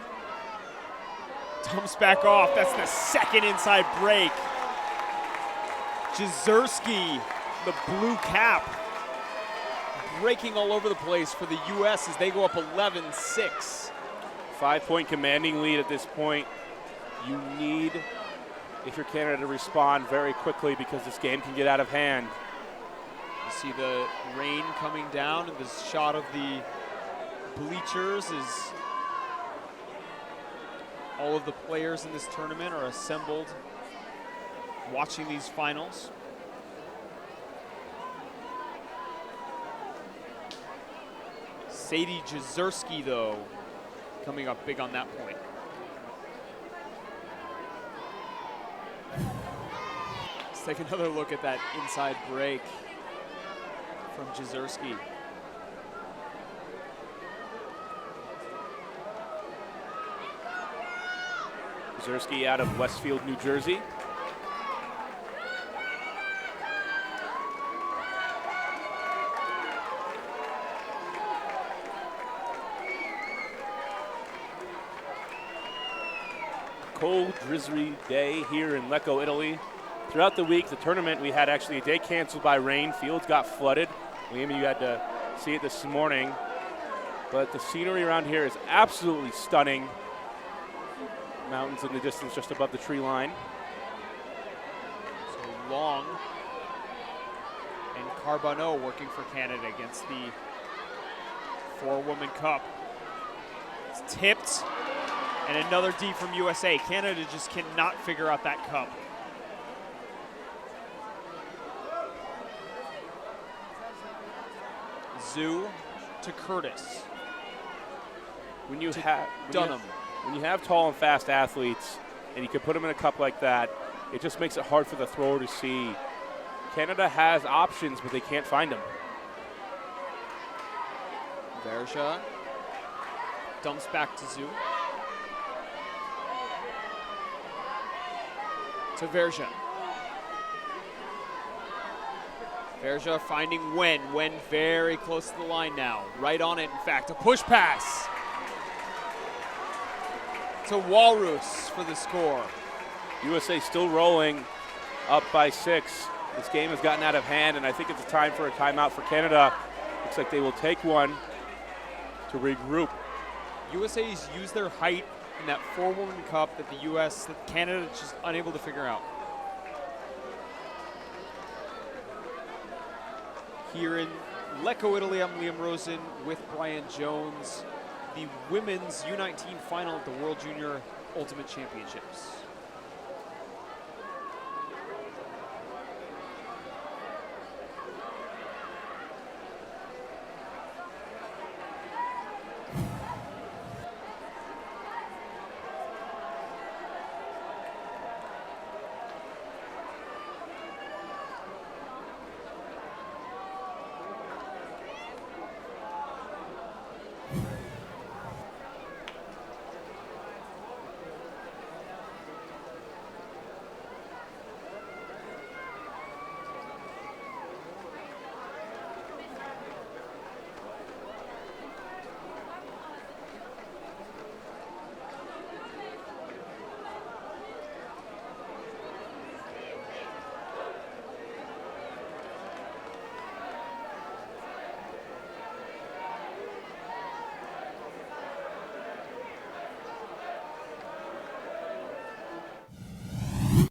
dumps back off. That's the second inside break. Jezierski, the blue cap, breaking all over the place for the U.S. as they go up 11-6. 5-point commanding lead at this point. You need, if you're Canada, to respond very quickly because this game can get out of hand. You see the rain coming down, and this shot of the bleachers is all of the players in this tournament are assembled watching these finals. Sadie Jezierski, though, coming up big on that point. Let's take another look at that inside break from Jezierski. Jezierski out of Westfield, New Jersey. Cold, drizzly day here in Lecco, Italy. Throughout the week, the tournament, we had actually a day canceled by rain. Fields got flooded. Liam, you had to see it this morning. But the scenery around here is absolutely stunning. Mountains in the distance just above the tree line. So Long and Carbonneau working for Canada against the 4-woman cup. It's tipped. And another D from USA. Canada just cannot figure out that cup. Zhu to Curtis. When you have tall and fast athletes and you can put them in a cup like that, it just makes it hard for the thrower to see Canada has options, but they can't find them. Verja dumps back to Zhu. To Verja. Verja finding Wen. Wen very close to the line now. Right on it, in fact. A push pass to Walrus for the score. USA still rolling up by 6. This game has gotten out of hand, and I think it's a time for a timeout for Canada. Looks like they will take one to regroup. USA's used their height in that 4-woman cup that Canada is just unable to figure out. Here in Lecco, Italy, I'm Liam Rosen with Brian Jones. The women's U19 final at the World Junior Ultimate Championships.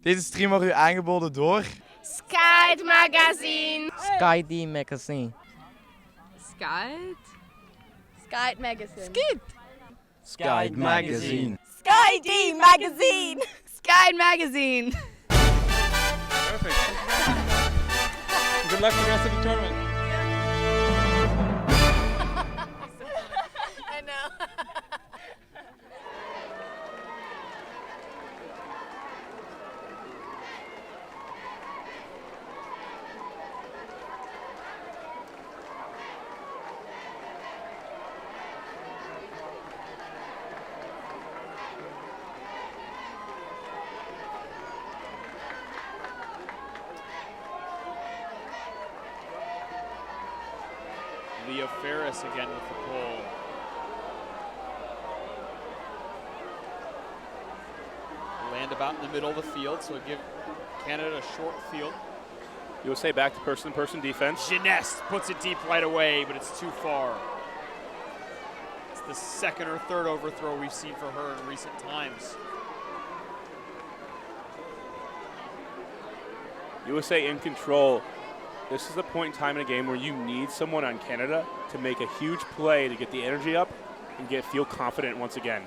Deze stream wordt u aangeboden door Skyd Magazine. Skyd Magazine. Skyd? Skyd Magazine. Skyd Magazine. Skyd Magazine. Skyd Magazine. Perfect. Good luck with the rest of the tournament. I know. Leah Ferris again with the pull. Land about in the middle of the field, so give Canada a short field. USA back to person-to-person defense. Gineste puts it deep right away, but it's too far. It's the second or third overthrow we've seen for her in recent times. USA in control. This is the point in time in a game where you need someone on Canada to make a huge play to get the energy up and feel confident once again.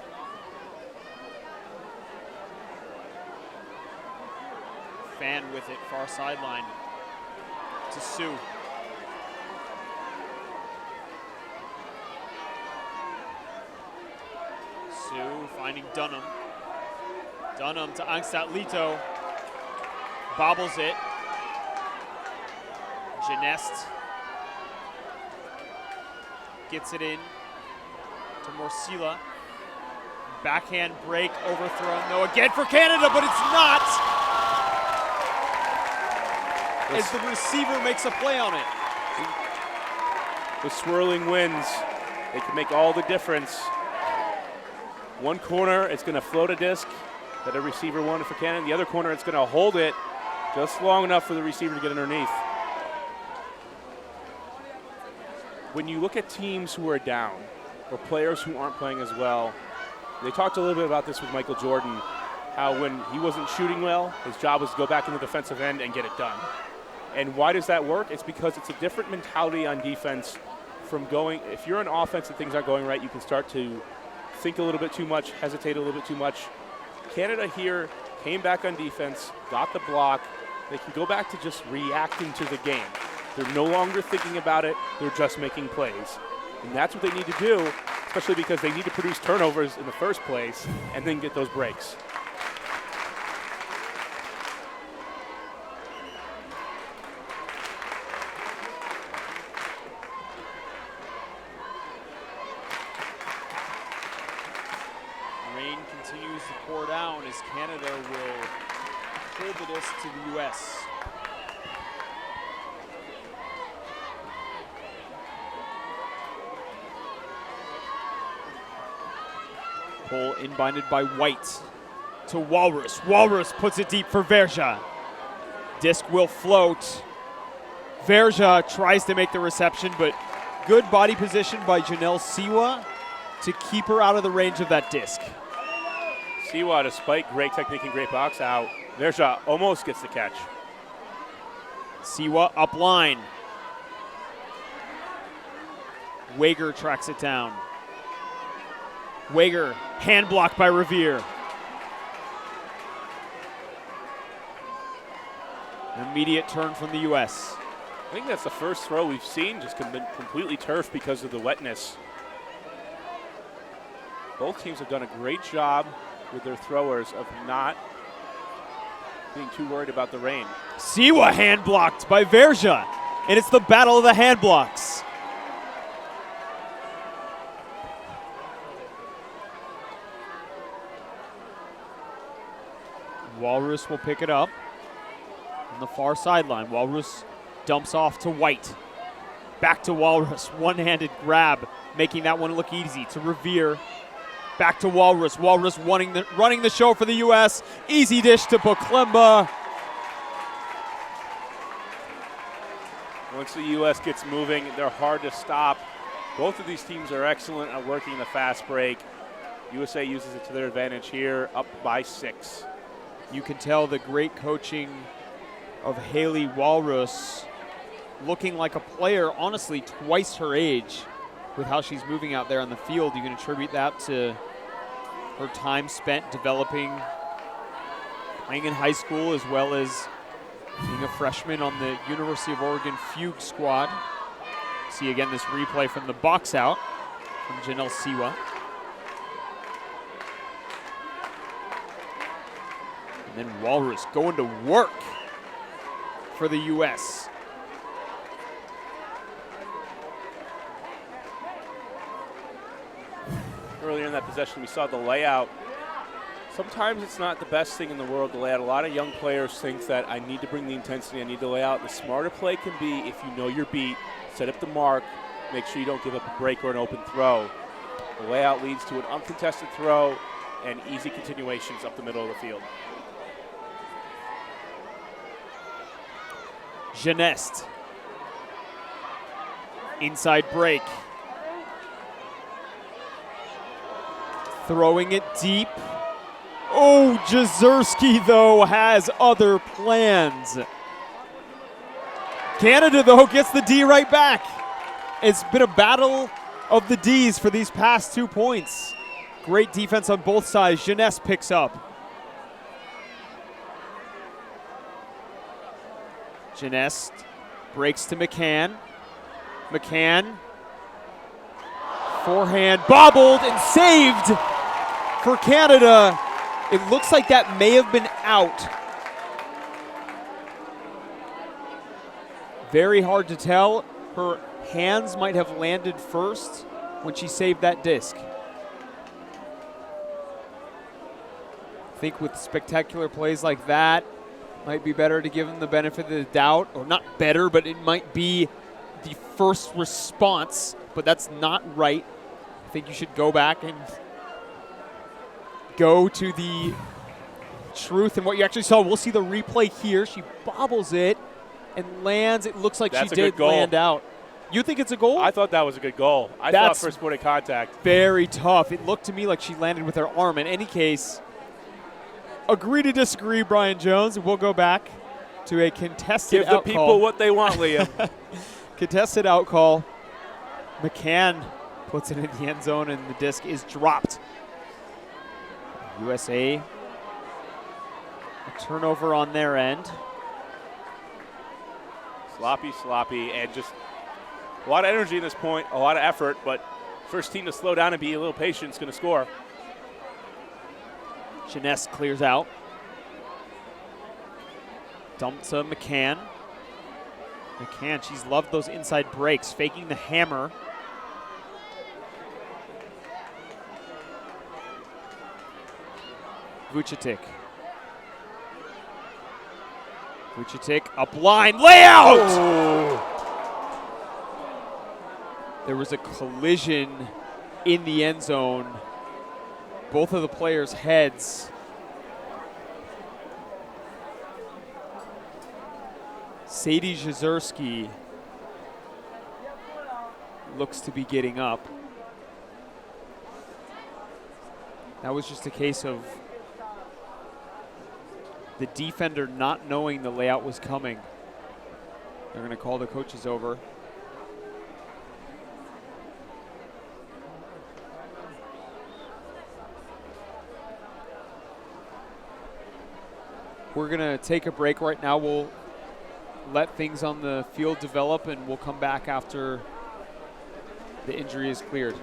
Fan with it, far sideline to Sue. Sue finding Dunham. Dunham to Angstad Lito. Bobbles it. Gineste gets it in to Morsila. Backhand break, overthrown. No, again for Canada, but it's not. As the receiver makes a play on it. The swirling winds, they can make all the difference. One corner, it's going to float a disc that a receiver wanted for Canada. The other corner, it's going to hold it just long enough for the receiver to get underneath. When you look at teams who are down or players who aren't playing as well, they talked a little bit about this with Michael Jordan, how when he wasn't shooting well, his job was to go back in the defensive end and get it done. And why does that work? It's because it's a different mentality on defense from going, if you're on offense and things aren't going right, you can start to think a little bit too much, hesitate a little bit too much. Canada here came back on defense, got the block. They can go back to just reacting to the game. They're no longer thinking about it, they're just making plays. And that's what they need to do, especially because they need to produce turnovers in the first place and then get those breaks. as Canada will hold the disc to the U.S. Pull inbinded by White to Walrus. Walrus puts it deep for Verja. Disc will float. Verja tries to make the reception, but good body position by Janelle Siwa to keep her out of the range of that disc. Siwa, despite great technique and great box out, Verja almost gets the catch. Siwa up line. Wager tracks it down. Wager, hand blocked by Revere. Immediate turn from the U.S. I think that's the first throw we've seen just completely turfed because of the wetness. Both teams have done a great job with their throwers of not being too worried about the rain. Siwa hand blocked by Verja, and it's the battle of the hand blocks. Walrus will pick it up on the far sideline. Walrus dumps off to White. Back to Walrus, one-handed grab, making that one look easy to Revere. Back to Walrus. Walrus running the show for the U.S. Easy dish to Poklemba. Once the U.S. gets moving, they're hard to stop. Both of these teams are excellent at working the fast break. USA uses it to their advantage here, up by 6. You can tell the great coaching of Haley Walrus, looking like a player, honestly, twice her age with how she's moving out there on the field. You can attribute that to her time spent developing, playing in high school, as well as being a freshman on the University of Oregon Fugue squad. See again this replay from the box out from Janelle Siwa. And then Walrus going to work for the U.S. Earlier in that possession, we saw the layout. Sometimes it's not the best thing in the world to lay out. A lot of young players think that I need to bring the intensity, I need to lay out. The smarter play can be if you know your beat, set up the mark, make sure you don't give up a break or an open throw. The layout leads to an uncontested throw and easy continuations up the middle of the field. Genest. Inside break. Throwing it deep. Oh, Jezierski, though, has other plans. Canada, though, gets the D right back. It's been a battle of the Ds for these past 2 points. Great defense on both sides. Genest picks up. Genest breaks to McCann. McCann, forehand bobbled and saved for Canada. It looks like that may have been out. Very hard to tell. Her hands might have landed first when she saved that disc. I think with spectacular plays like that, might be better to give them the benefit of the doubt, or not better, but it might be the first response, but that's not right. I think you should go back and go to the truth and what you actually saw. We'll see the replay here. She bobbles it and lands. It looks like she did land out. You think it's a goal? I thought that was a good goal. I thought first point of contact. Very tough. It looked to me like she landed with her arm. In any case, agree to disagree, Brian Jones. We'll go back to a contested out call. Give the people what they want, Liam. Contested out call. McCann puts it in the end zone, and the disc is dropped. USA, a turnover on their end. Sloppy, and just a lot of energy in this point, a lot of effort, but first team to slow down and be a little patient is going to score. Genest clears out. Dump to McCann. McCann, she's loved those inside breaks, faking the hammer. Vucetic. Vucetic, up line, layout! Oh. There was a collision in the end zone. Both of the players' heads. Sadie Jezierski looks to be getting up. That was just a case of the defender not knowing the layout was coming. They're going to call the coaches over. We're going to take a break right now. We'll let things on the field develop, and we'll come back after the injury is cleared.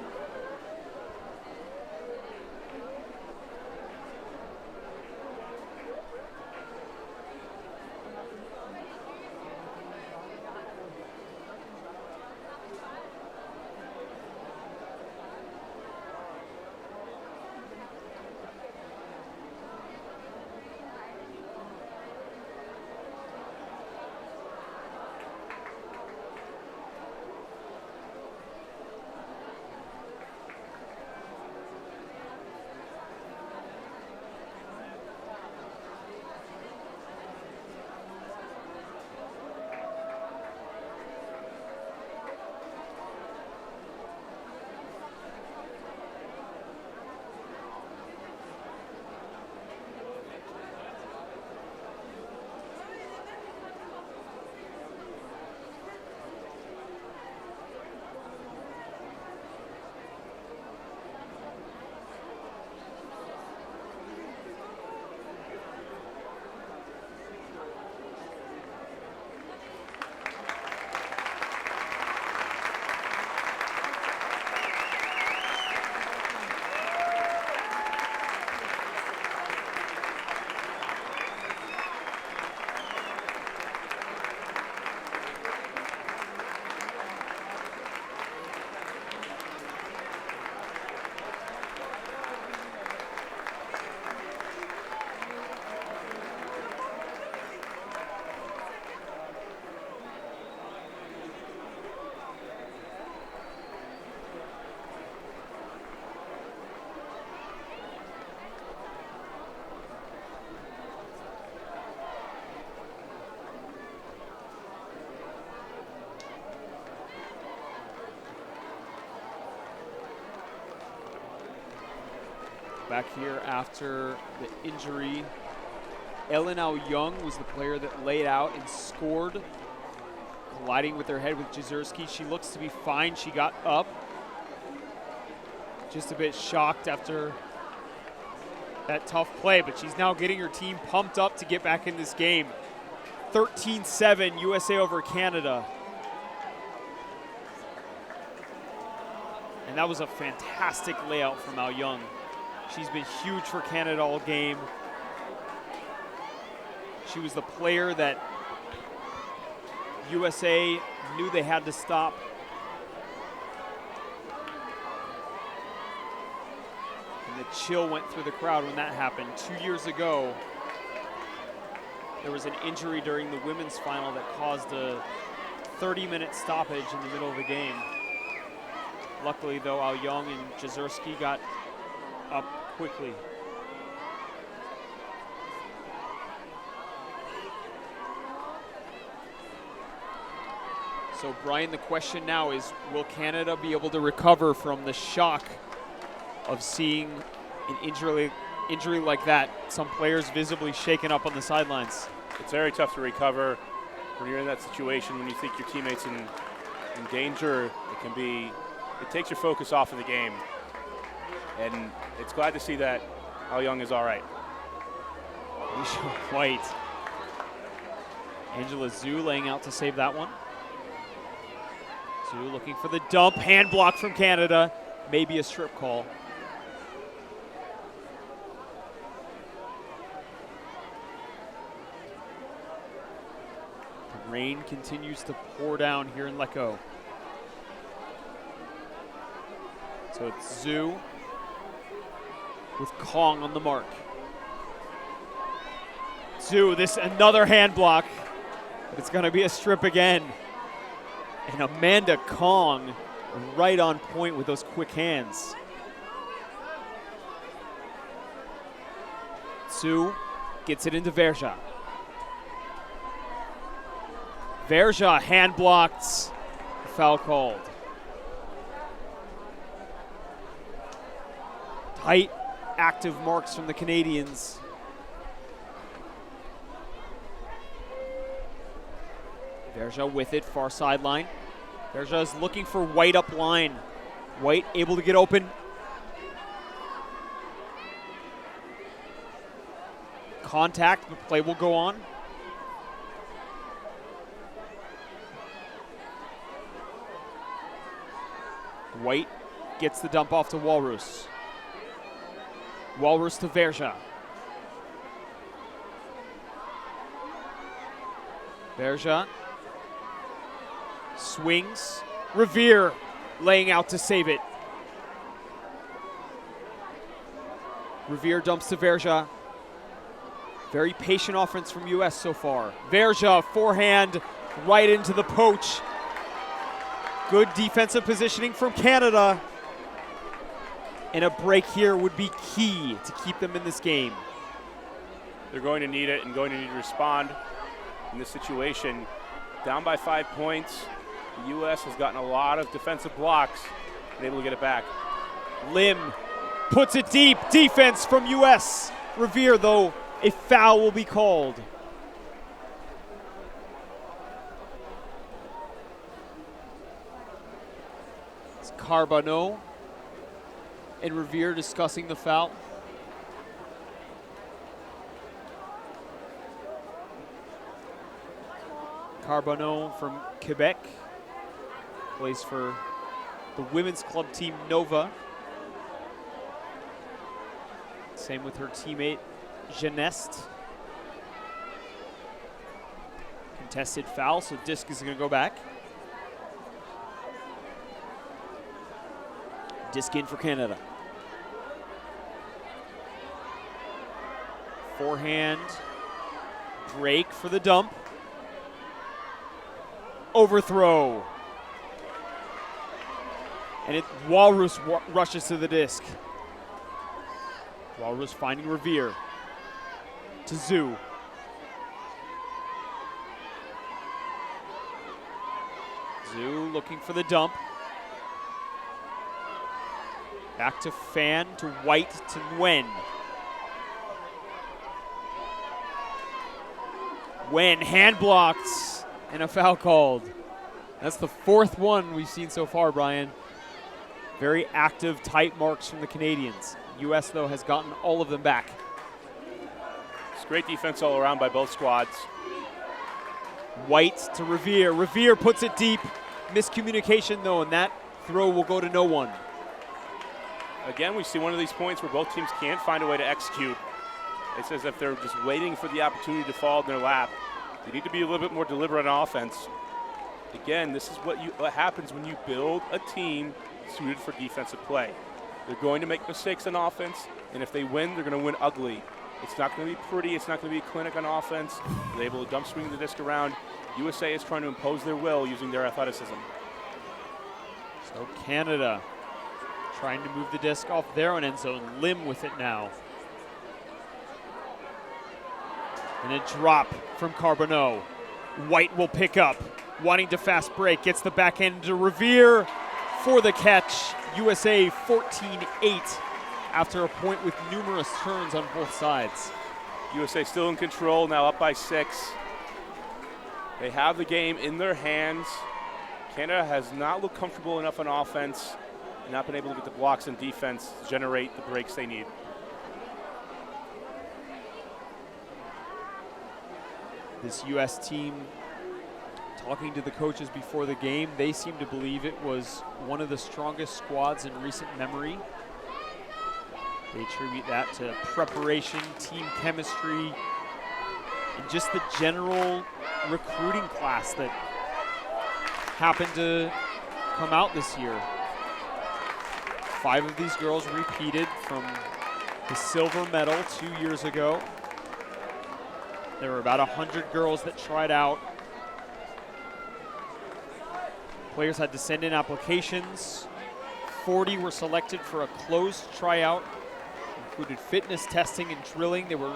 Back here after the injury, Ellen Young was the player that laid out and scored, colliding with her head with Jezierski. She looks to be fine. She got up. Just a bit shocked after that tough play, but she's now getting her team pumped up to get back in this game. 13-7 USA over Canada. And that was a fantastic layout from Al Young. She's been huge for Canada all game. She was the player that USA knew they had to stop. And the chill went through the crowd when that happened. 2 years ago, there was an injury during the women's final that caused a 30-minute stoppage in the middle of the game. Luckily, though, Al Young and Jezierski got up quickly. So, Brian, the question now is, will Canada be able to recover from the shock of seeing an injury like that? Some players visibly shaken up on the sidelines. It's very tough to recover when you're in that situation, when you think your teammate's in danger. It takes your focus off of the game. And it's glad to see that Al Young is all right. Alicia White. Angela Zhu laying out to save that one. Zhu looking for the dump. Hand block from Canada. Maybe a strip call. The rain continues to pour down here in Lecco. So it's Zhu with Kong on the mark. Zhu, this another hand block, but it's going to be a strip again. And Amanda Kong right on point with those quick hands. Zhu gets it into Verja. Verja hand blocked, foul called. Tight, active marks from the Canadians. Verja with it, far sideline. Verja is looking for White up line. White able to get open. Contact, but play will go on. White gets the dump off to Walrus. Walrus to Verja. Verja swings. Revere laying out to save it. Revere dumps to Verja. Very patient offense from US so far. Verja, forehand, right into the poach. Good defensive positioning from Canada. And a break here would be key to keep them in this game. They're going to need it and going to need to respond in this situation. Down by 5 points. The U.S. has gotten a lot of defensive blocks and able to get it back. Lim puts it deep. Defense from U.S. Revere, though, a foul will be called. It's Carbonneau and Revere discussing the foul. Carbonneau from Quebec plays for the women's club team Nova. Same with her teammate Geneste. Contested foul, so disc is going to go back. Disc in for Canada. Forehand break for the dump. Overthrow. And Walrus rushes to the disc. Walrus finding Revere. To Zhu. Zhu looking for the dump. Back to Fan, to White, to Nguyen. Nguyen hand blocked and a foul called. That's the fourth one we've seen so far, Brian. Very active, tight marks from the Canadians. U.S., though, has gotten all of them back. It's great defense all around by both squads. White to Revere. Revere puts it deep. Miscommunication, though, and that throw will go to no one. Again, we see one of these points where both teams can't find a way to execute. It's as if they're just waiting for the opportunity to fall in their lap. They need to be a little bit more deliberate on offense. Again, this is what happens when you build a team suited for defensive play. They're going to make mistakes on offense, and if they win, they're going to win ugly. It's not going to be pretty. It's not going to be a clinic on offense. They're able to dump swing the disc around. USA is trying to impose their will using their athleticism. So Canada trying to move the disc off their own end zone. Lim with it now. And a drop from Carbonneau. White will pick up. Wanting to fast break. Gets the backhand to Revere for the catch. USA 14-8 after a point with numerous turns on both sides. USA still in control, now up by 6. They have the game in their hands. Canada has not looked comfortable enough on offense and not been able to get the blocks and defense to generate the breaks they need. This U.S. team, talking to the coaches before the game, they seem to believe it was one of the strongest squads in recent memory. They attribute that to preparation, team chemistry, and just the general recruiting class that happened to come out this year. 5 of these girls repeated from the silver medal 2 years ago. There were about 100 girls that tried out. Players had to send in applications. 40 were selected for a closed tryout. Included fitness testing and drilling. They were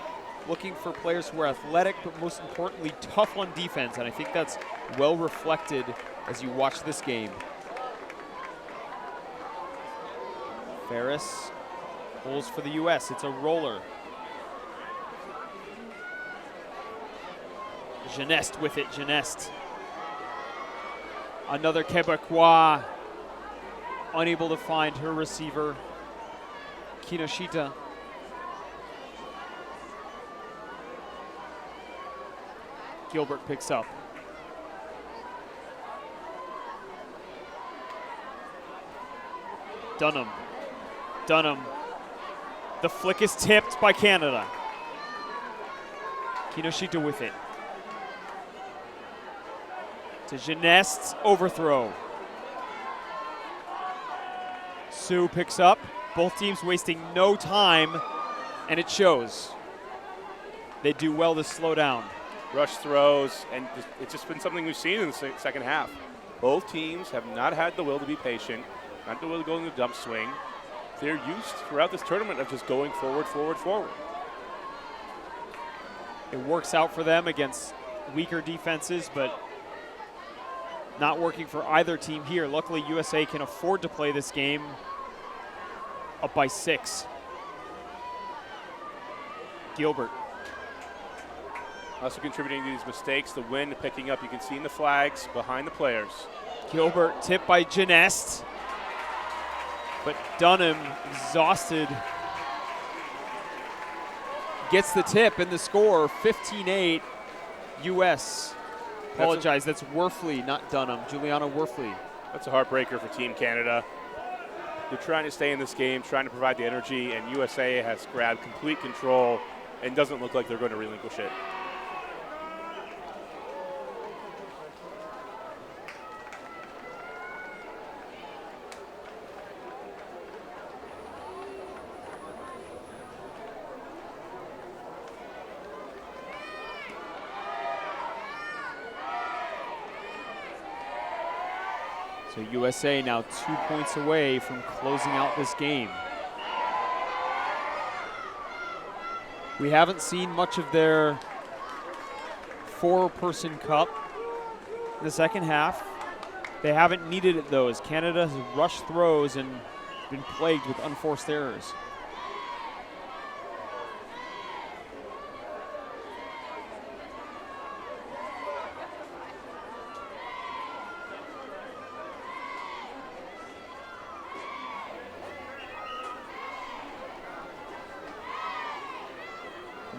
looking for players who were athletic, but most importantly, tough on defense. And I think that's well reflected as you watch this game. Ferris pulls for the U.S. It's a roller. Geneste with it, Geneste. Another Quebecois unable to find her receiver, Kinoshita. Gilbert picks up. Dunham. The flick is tipped by Canada. Kinoshita with it. To Geneste, overthrow. Sue picks up. Both teams wasting no time, and it shows. They do well to slow down. Rush throws, and it's just been something we've seen in the second half. Both teams have not had the will to be patient, not the will to go in the dump swing. They're used throughout this tournament of just going forward, forward, forward. It works out for them against weaker defenses, but not working for either team here. Luckily, USA can afford to play this game up by 6. Gilbert. Also contributing to these mistakes, the wind picking up. You can see in the flags behind the players. Gilbert tipped by Geneste, but Dunham, exhausted, gets the tip and the score, 15-8 U.S. Apologize, that's Werfley, not Dunham. Juliana Werfley. That's a heartbreaker for Team Canada. They're trying to stay in this game, trying to provide the energy, and USA has grabbed complete control and doesn't look like they're going to relinquish it. So USA now 2 points away from closing out this game. We haven't seen much of their 4-person cup in the second half. They haven't needed it though, as Canada has rushed throws and been plagued with unforced errors.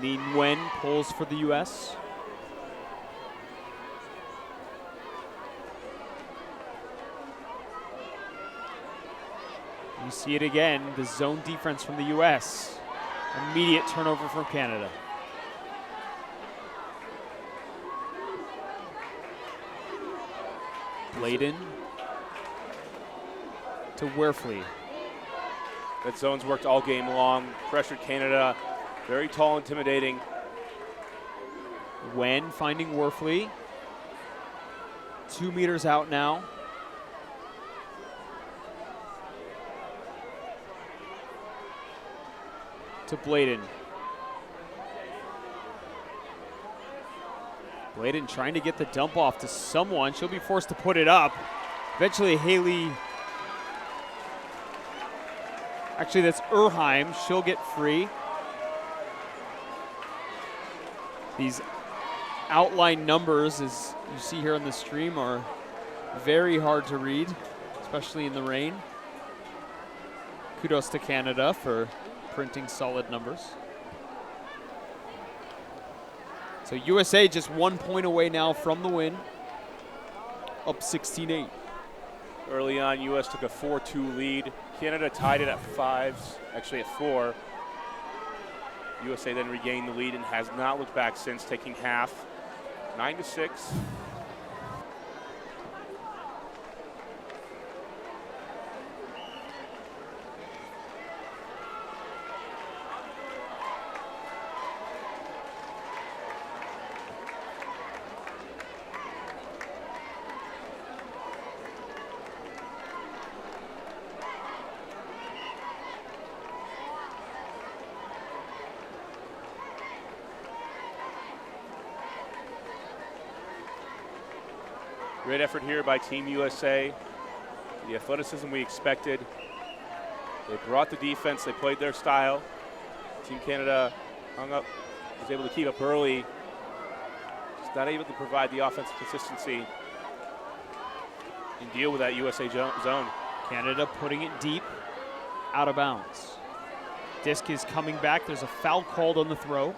Lin Wen pulls for the U.S. You see it again, the zone defense from the U.S. Immediate turnover from Canada. Bladen to Werfley. That zone's worked all game long, pressured Canada. Very tall, intimidating. Wen finding Werfley. 2 meters out now. To Bladen. Bladen trying to get the dump off to someone. She'll be forced to put it up. Eventually Haley, actually that's Erheim. She'll get free. These outline numbers, as you see here on the stream, are very hard to read, especially in the rain. Kudos to Canada for printing solid numbers. So USA just 1 point away now from the win, up 16-8. Early on, US took a 4-2 lead. Canada tied it at 5, actually at 4. USA then regained the lead and has not looked back since, taking half, 9-6. Great effort here by Team USA. The athleticism we expected. They brought the defense, they played their style. Team Canada hung up, was able to keep up early. Just not able to provide the offensive consistency and deal with that USA zone. Canada putting it deep, out of bounds. Disc is coming back. There's a foul called on the throw.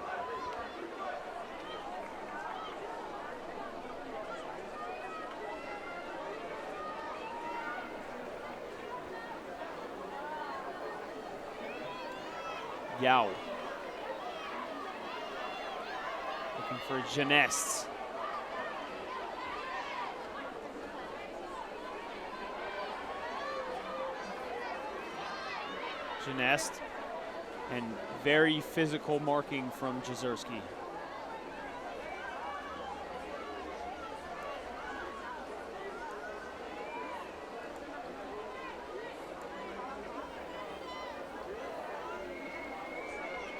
Yao. Looking for Genest. Genest. And very physical marking from Jezierski.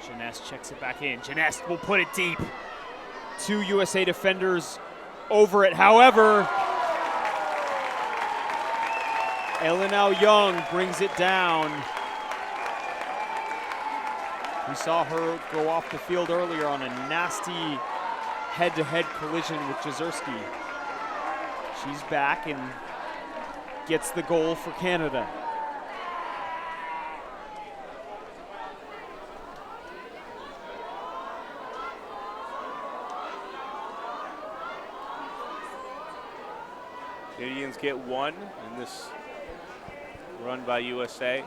Genest checks it back in. Genest will put it deep. 2 USA defenders over it. However, Elinau Young brings it down. We saw her go off the field earlier on a nasty head-to-head collision with Jezierski. She's back and gets the goal for Canada. Canadians get 1 in this run by USA.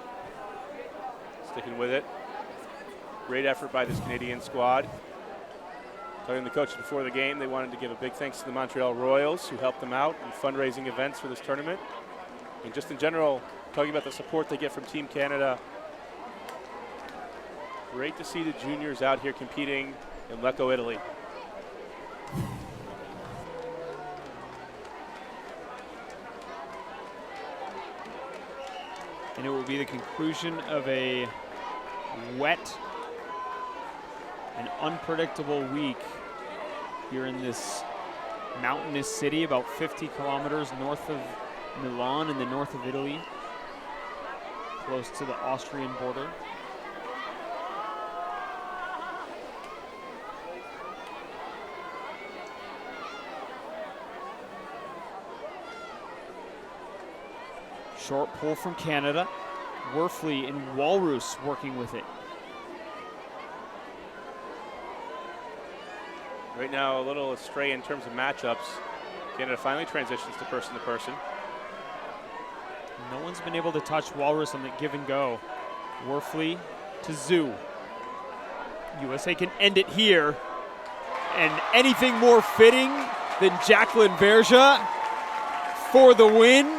Sticking with it. Great effort by this Canadian squad. Telling the coach before the game they wanted to give a big thanks to the Montreal Royals who helped them out in fundraising events for this tournament. And just in general, talking about the support they get from Team Canada. Great to see the juniors out here competing in Lecco, Italy. And it will be the conclusion of a wet and unpredictable week here in this mountainous city about 50 kilometers north of Milan in the north of Italy, close to the Austrian border. Short pull from Canada. Werfley and Walrus working with it. Right now, a little astray in terms of matchups. Canada finally transitions to person. No one's been able to touch Walrus on the give and go. Werfley to Zhu. USA can end it here. And anything more fitting than Jacqueline Verja for the win.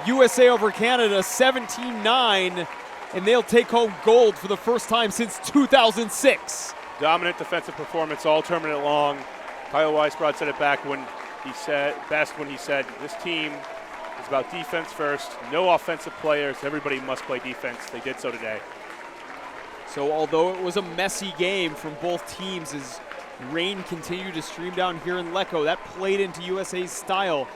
USA over Canada 17-9, and they'll take home gold for the first time since 2006. Dominant defensive performance all tournament long. Kyle Weisbrod said it back when he said this team is about defense first, no offensive players, everybody must play defense. They did so today. So although it was a messy game from both teams as rain continued to stream down here in Lecco, that played into USA's style.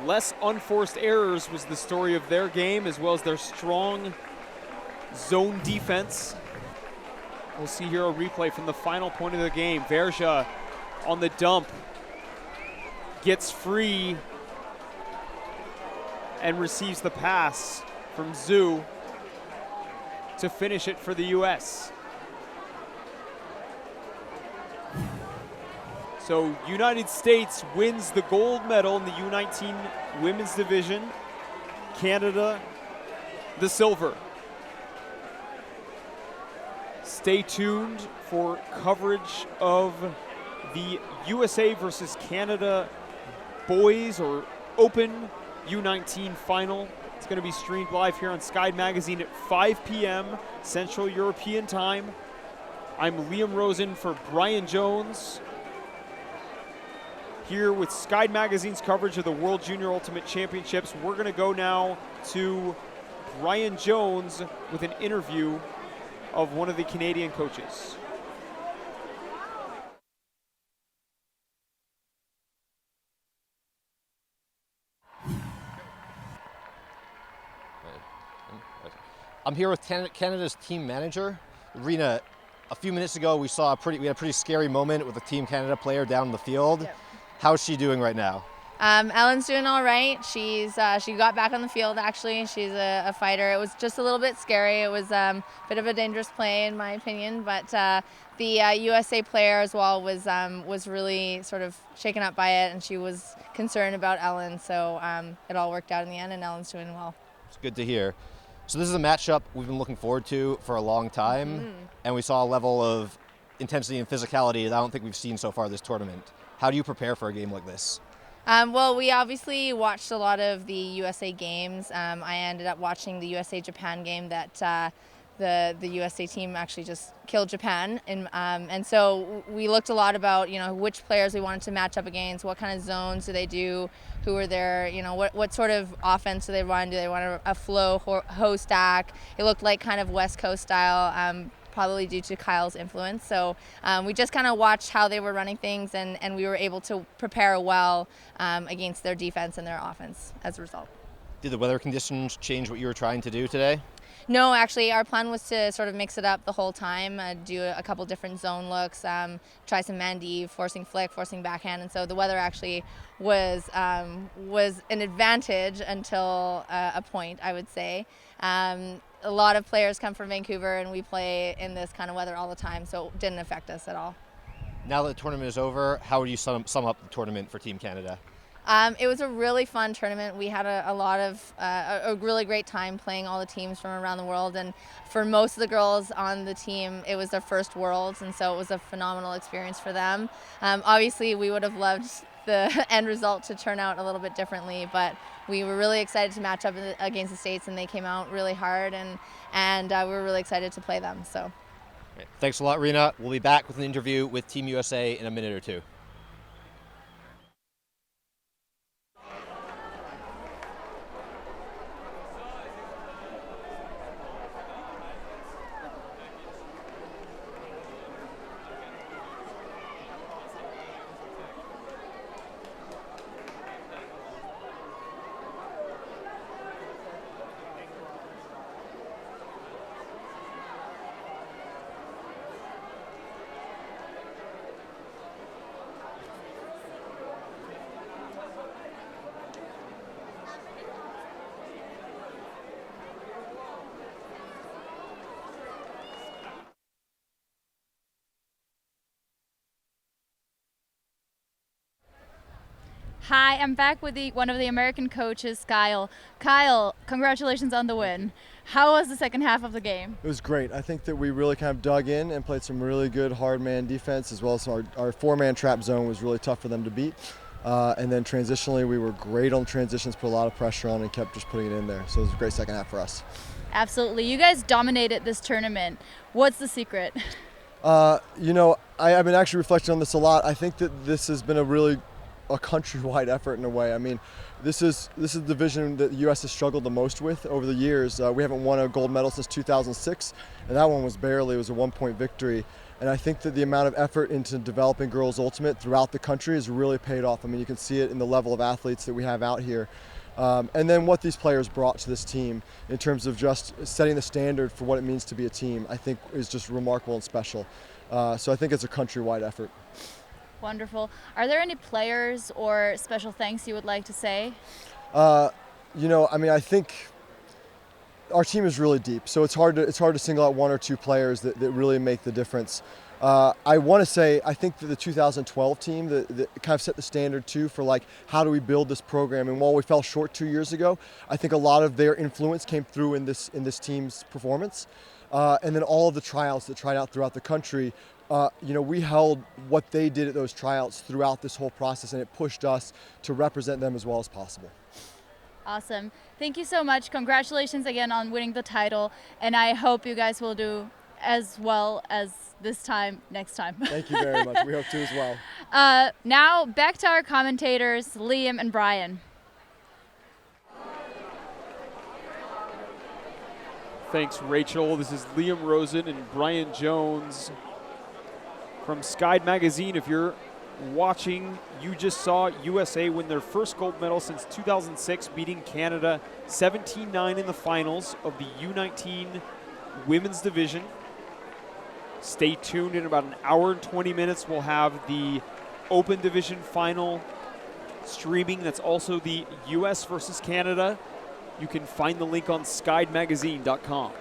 Less unforced errors was the story of their game, as well as their strong zone defense. We'll see here a replay from the final point of the game. Verja on the dump, gets free and receives the pass from Zhu to finish it for the US. So United States wins the gold medal in the U19 women's division. Canada, the silver. Stay tuned for coverage of the USA versus Canada boys or open U19 final. It's going to be streamed live here on Sky Magazine at 5 p.m. Central European time. I'm Liam Rosen for Brian Jones, here with Sky Magazine's coverage of the World Junior Ultimate Championships. We're going to go now to Brian Jones with an interview of one of the Canadian coaches. I'm here with Canada's team manager, Rena. A few minutes ago, we had a pretty scary moment with a Team Canada player down in the field. Yep. How's she doing right now? Ellen's doing all right. She got back on the field, actually. She's a fighter. It was just a little bit scary. It was a bit of a dangerous play, in my opinion, but the USA player as well was really sort of shaken up by it, and she was concerned about Ellen, so it all worked out in the end, and Ellen's doing well. It's good to hear. So this is a matchup we've been looking forward to for a long time, and we saw a level of intensity and physicality that I don't think we've seen so far this tournament. How do you prepare for a game like this? Well, we obviously watched a lot of the USA games. I ended up watching the USA-Japan game that the USA team actually just killed Japan, and so we looked a lot about which players we wanted to match up against, what kind of zones do they do, who are there, what sort of offense do they run? Do they want a flow hoe stack? It looked like kind of West Coast style. Probably due to Kyle's influence. So we just kind of watched how they were running things, and we were able to prepare well against their defense and their offense as a result. Did the weather conditions change what you were trying to do today? No, actually, our plan was to sort of mix it up the whole time, do a couple different zone looks, try some man-deep, forcing flick, forcing backhand, and so the weather actually was an advantage until a point, I would say. A lot of players come from Vancouver, and we play in this kind of weather all the time, so it didn't affect us at all. Now that the tournament is over, how would you sum up the tournament for Team Canada? It was a really fun tournament. We had a really great time playing all the teams from around the world, and for most of the girls on the team, it was their first Worlds, and so it was a phenomenal experience for them. Obviously, we would have loved the end result to turn out a little bit differently, but we were really excited to match up against the States, and they came out really hard, and we were really excited to play them. So, thanks a lot, Rena. We'll be back with an interview with Team USA in a minute or two. Hi, I'm back with one of the American coaches, Kyle. Kyle, congratulations on the win. How was the second half of the game? It was great. I think that we really kind of dug in and played some really good hard man defense, as well as our four-man trap zone was really tough for them to beat. And then transitionally, we were great on transitions, put a lot of pressure on, and kept just putting it in there. So it was a great second half for us. Absolutely. You guys dominated this tournament. What's the secret? I've been actually reflecting on this a lot. I think that this has been a countrywide effort in a way. I mean, this is the division that the U.S. has struggled the most with over the years. We haven't won a gold medal since 2006, and that one was a 1-point victory. And I think that the amount of effort into developing girls ultimate throughout the country has really paid off. I mean, you can see it in the level of athletes that we have out here. And then what these players brought to this team in terms of just setting the standard for what it means to be a team, I think is just remarkable and special. So I think it's a countrywide effort. Wonderful. Are there any players or special thanks you would like to say? I think our team is really deep, so it's hard to single out one or two players that really make the difference. I want to say I think that the 2012 team that kind of set the standard too for how do we build this program. And while we fell short 2 years ago, I think a lot of their influence came through in this team's performance. And then all of the tryouts that tried out throughout the country. We held what they did at those tryouts throughout this whole process, and it pushed us to represent them as well as possible. Awesome. Thank you so much. Congratulations again on winning the title, and I hope you guys will do as well as this time next time. Thank you very much. We hope to as well. Now back to our commentators, Liam and Brian. Thanks, Rachel. This is Liam Rosen and Brian Jones from Skyd Magazine. If you're watching. You just saw USA win their first gold medal since 2006, beating Canada 17-9 in the finals of the U19 women's division. Stay tuned. In about an hour and 20 minutes, we'll have the open division final streaming. That's also the US versus Canada. You can find the link on skydmagazine.com.